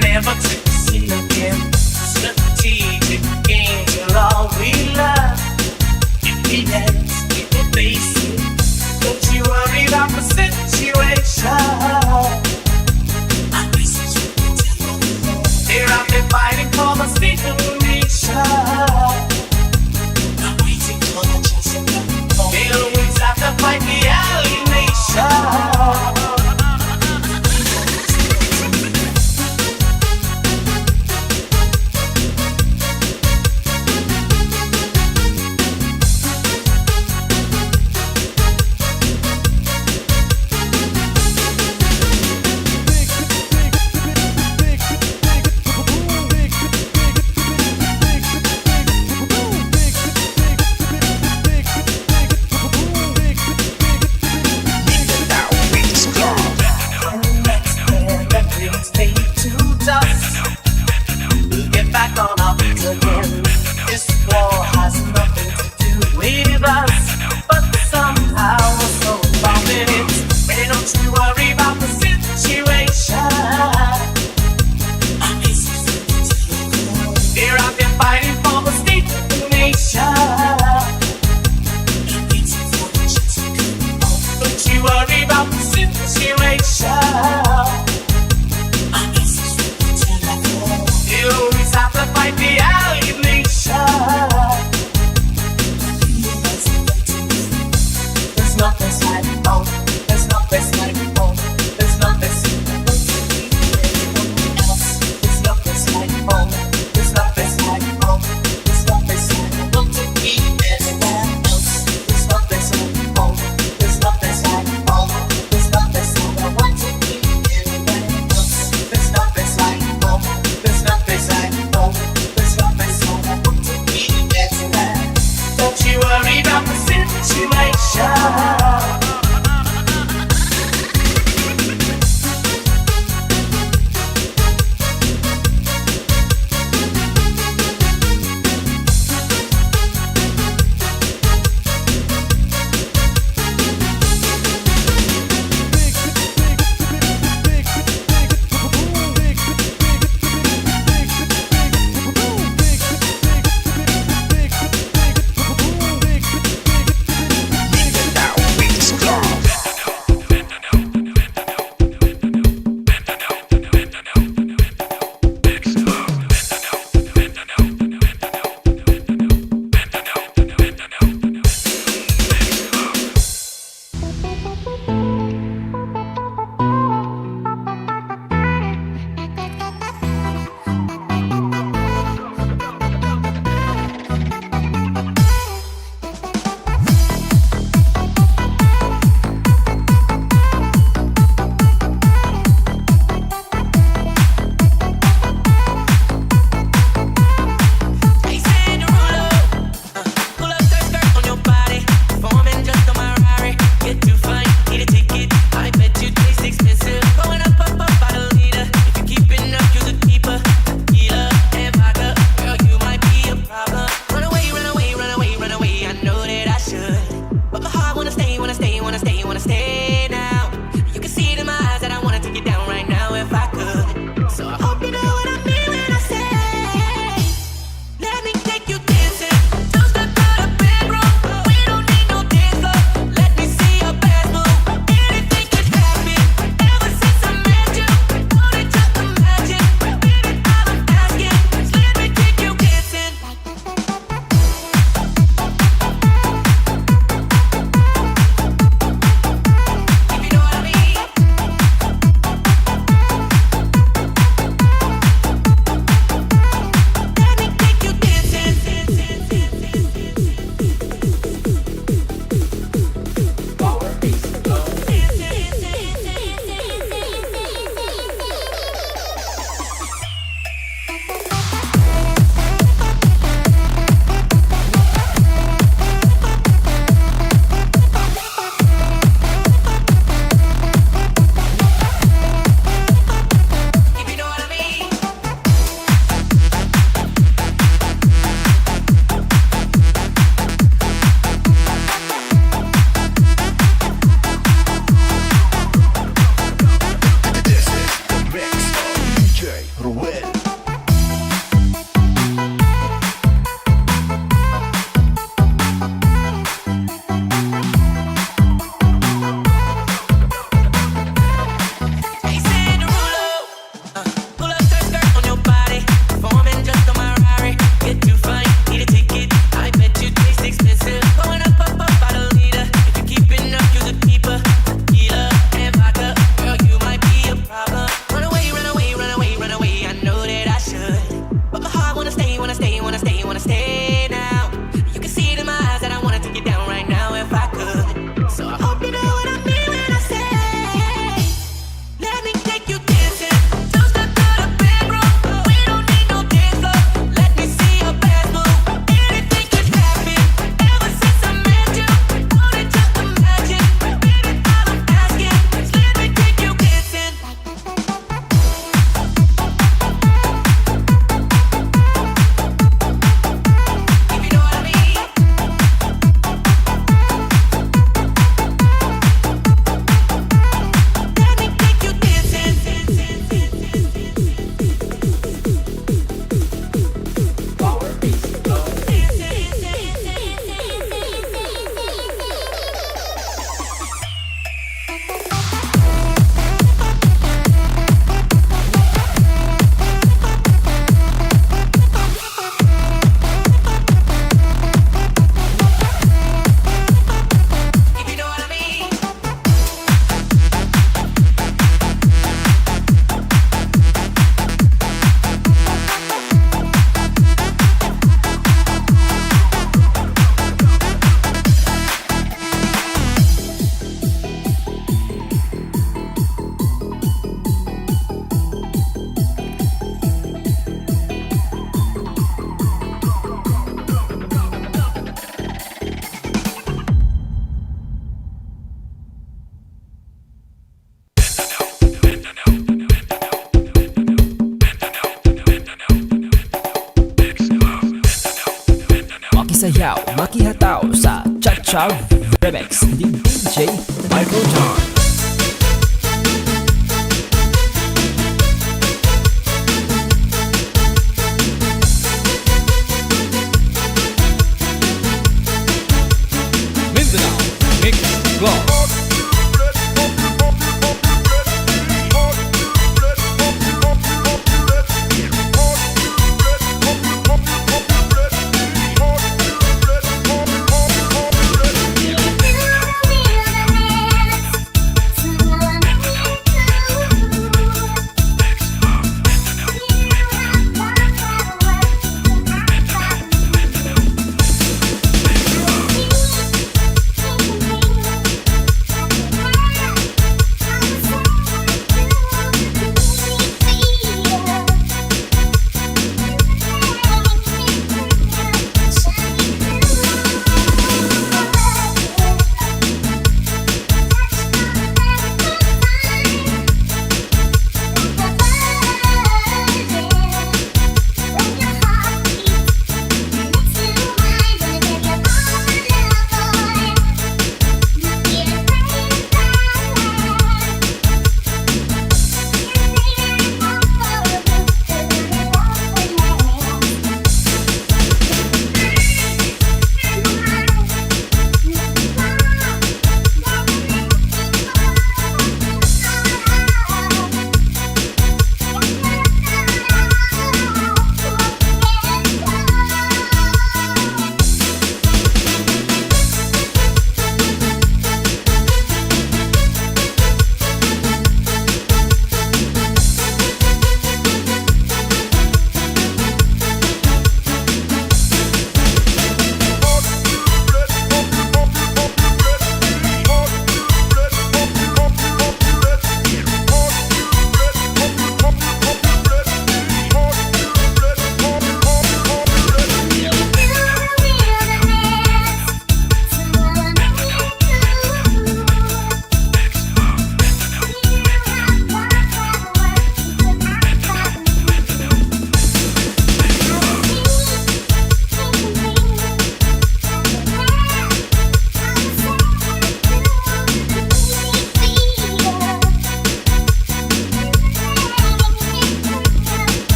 Never to see again. Strategic games are all we learn. If we dance, if we face it, don't you worry about the situation. They're out there fighting for the state of the nation. They always have to fight the alienation. We'll get back on our feet again. This war has nothing to do with us, but somehow we're so involved in it. Hey, don't you worry about the situation. They're out there fighting for the state of the nation. Don't you worry about the situation. You always have to fight the alienation. There's no place like home. There's no place like home. There's no place else. There's no place like home. There's no place like home. There's no place like home to be anywhere else. There's no place like home. There's no place like home. There's no place like wanna stay now. You can see it in my eyes that I wanna take it down right now if I could. So I hope you know what I mean when I say, let me take you dancing. Two step to the bedroom. We don't need no dance floor. Let me see your best move. Anything could happen. Ever since I met you, thought it just the magic. Baby, all I'm asking is let me take you dancing. If you know what I mean. Let me take you if you know what I mean. This is the mix of DJ Ruel. Hey, Cinderella, pull up skirt, skirt on your body. Performing just on my Rari. Get too fine, need a ticket. I bet you taste expensive. Going up, up, up, by the leader. If you're keeping up, you're the keeper. Tequila and vodka, girl, you might be a problem. Run away, run away, run away, run away. I know that I should, but my heart wanna stay, wanna stay, wanna stay, wanna stay now. You can see it in my eyes that I wanna take it down right now if I could. So I hope you know what I mean when I say, let me take you dancing. Two step to the bedroom. We don't need no dance floor. Let me see your best move. Anything could happen. Ever since I met you, thought it just the magic. Baby, all I'm asking is let me take you dancing. If you know what I mean. Let me take you if you know what I mean. Makisayaw, makihataw sa Cha-Cha Remix ni DJ Microton. Mindanao Mix Club.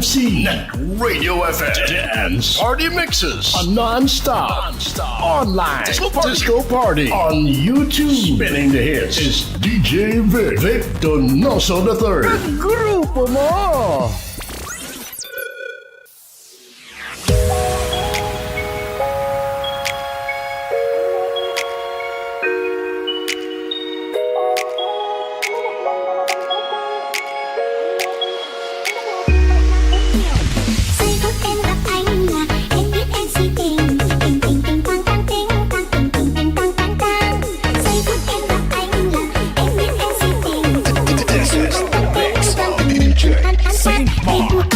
DMC. Net Radio FM. Dance Party Mixes. A non-stop. Online. Disco Party. On YouTube. Spinning the hits is DJ DjVicDonosoIII. Grupo mo! This is the mix of DJ Saint Mark.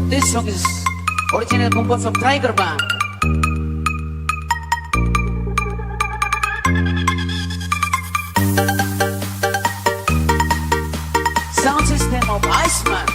This song is originally composed from Tiger Band. Sound system of Iceman.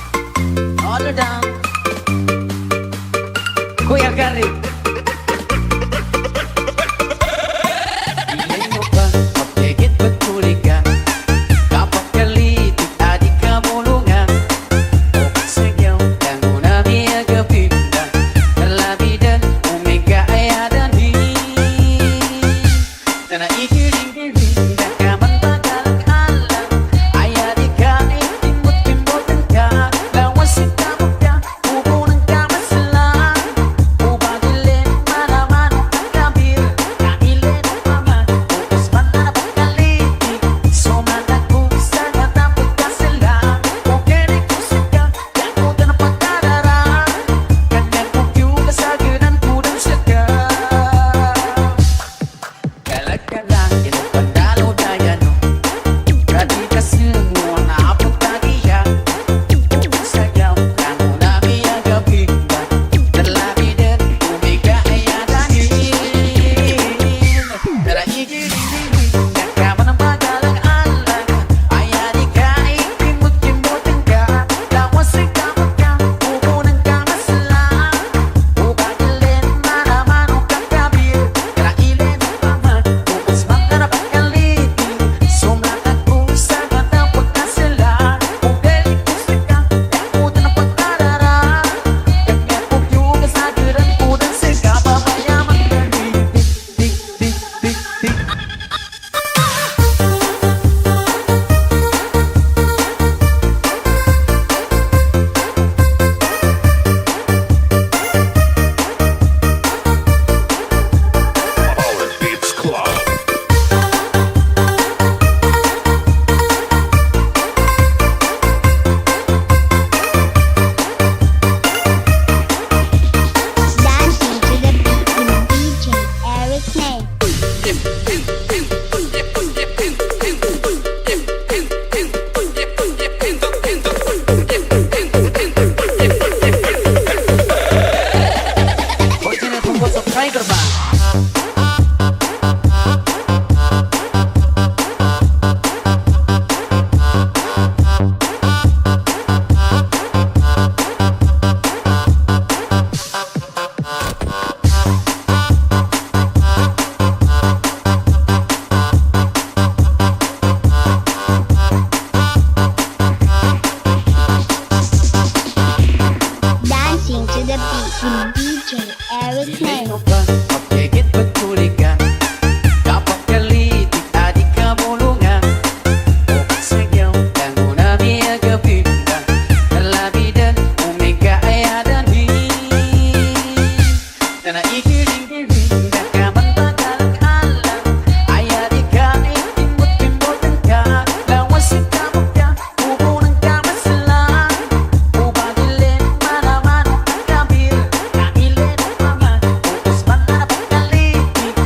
rocking to the beat with DJ Eric May. Pagkikit pagtulikan kapag kalitik adik kabulungan o pagsagyaw lang una biya gabitan kalabidan umika ayadan din na naikiling-kiling nakamantagal alam ayadik ka itimot-timotan ka lawasin ka magka pupunan ka masalan ubagilin malaman ang kabir kailin ang mga utos man na pagkalitik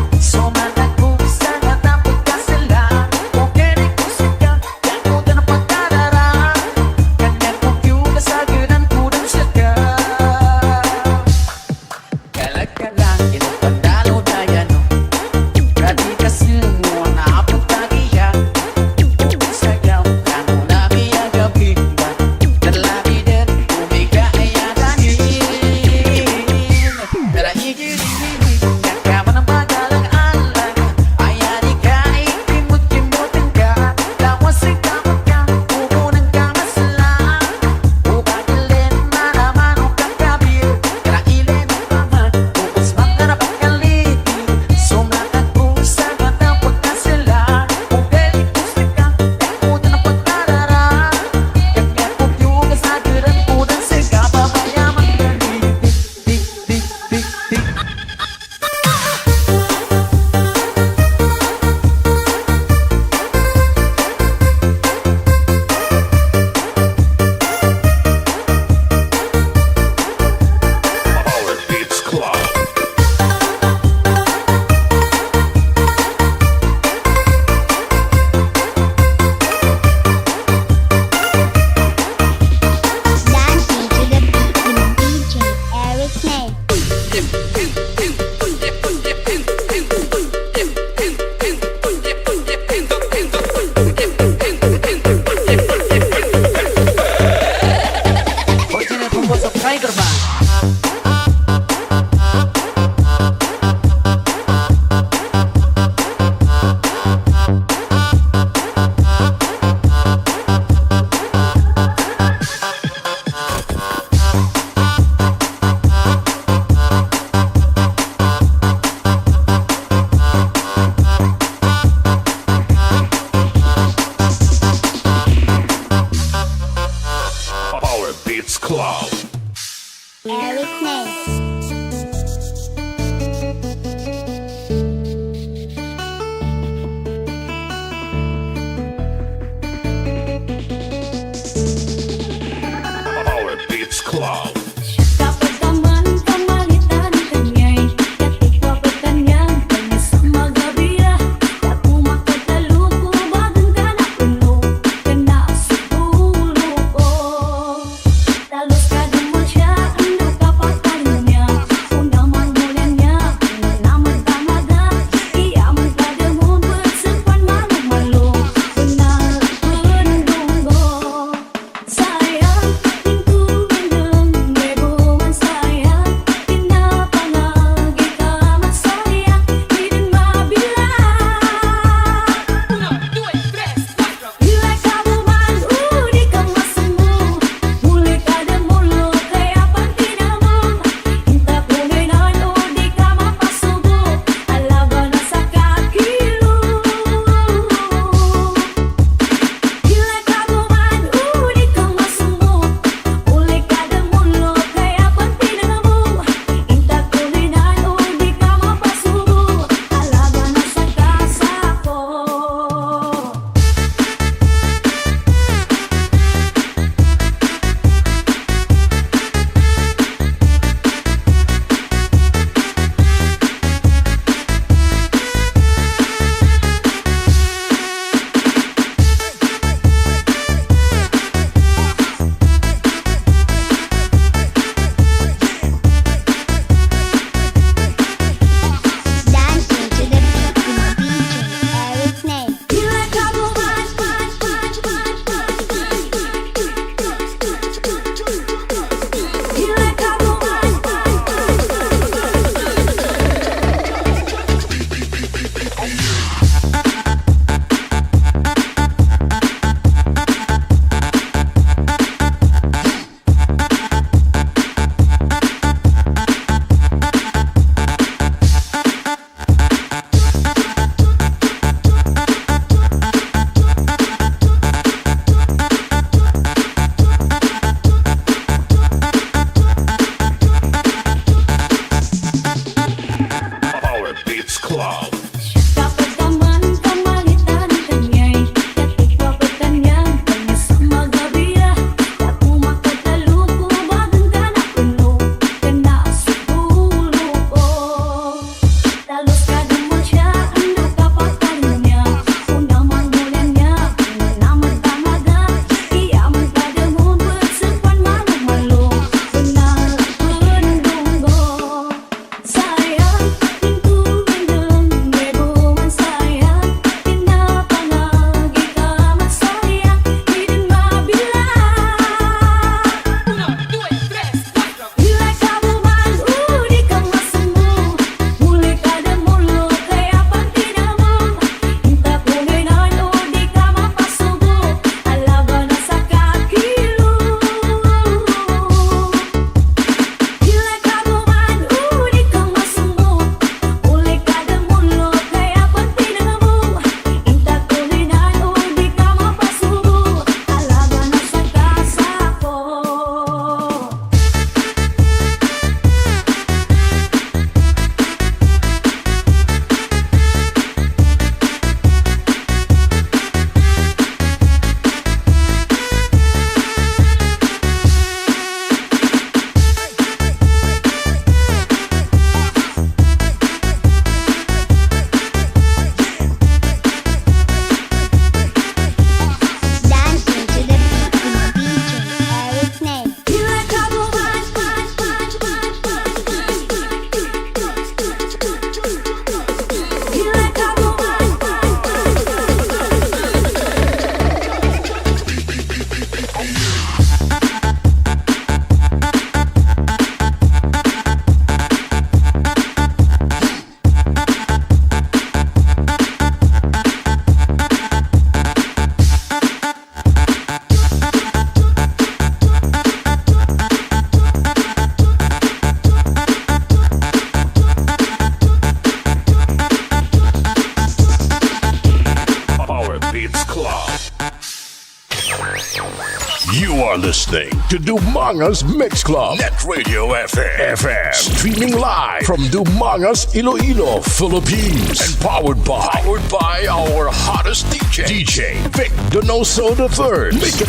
listening to Dumangas Mix Club, NetRadioFM, streaming live from Dumangas, Iloilo, Philippines, and powered by our hottest DJ Vic Donoso III. Make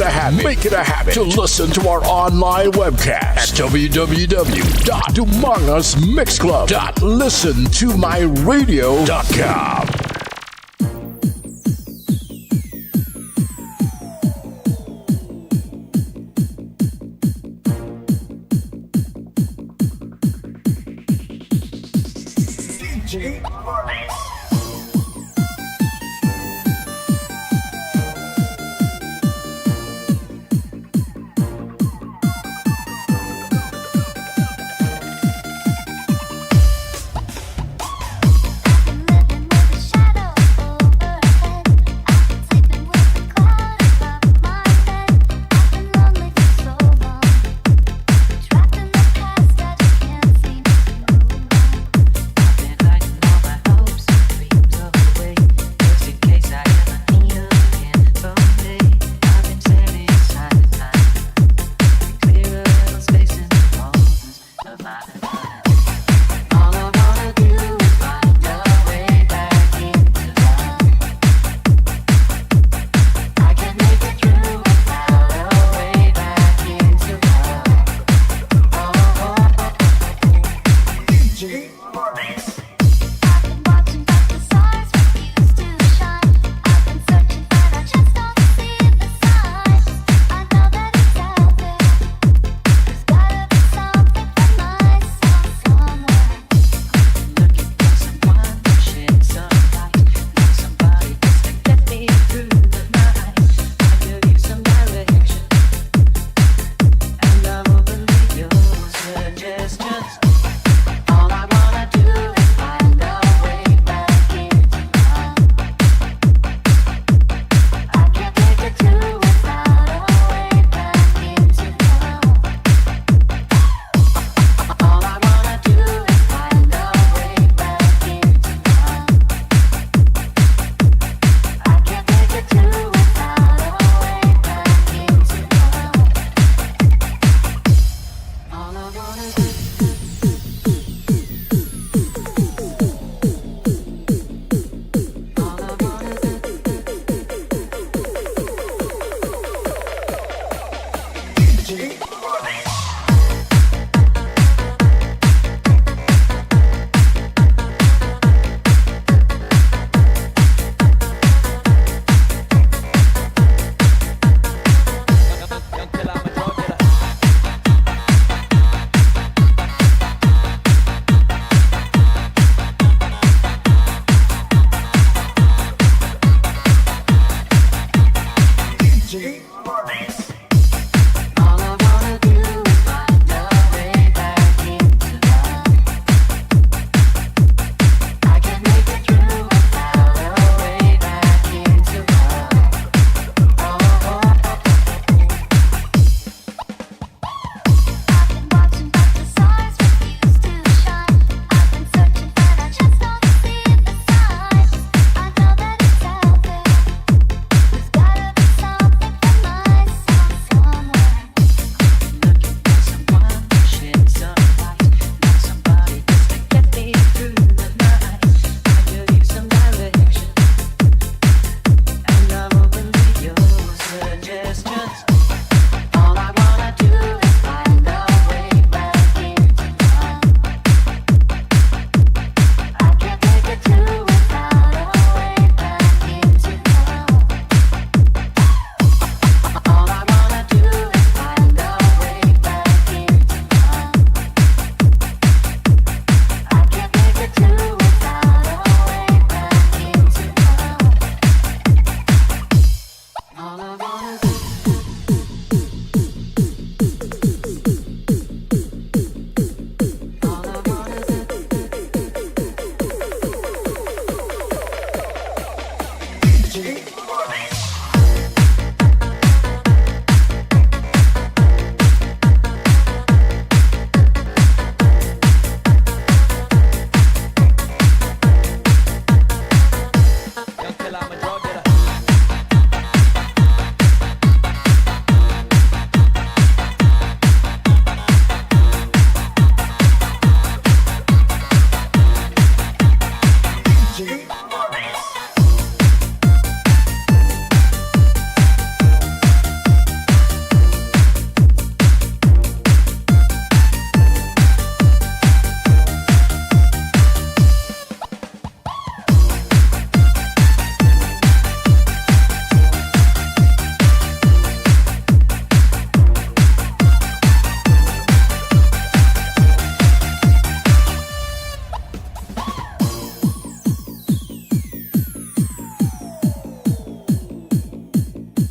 it a habit to listen to our online webcast at www.dumangasmixclub.listentomyradio.com. Bye.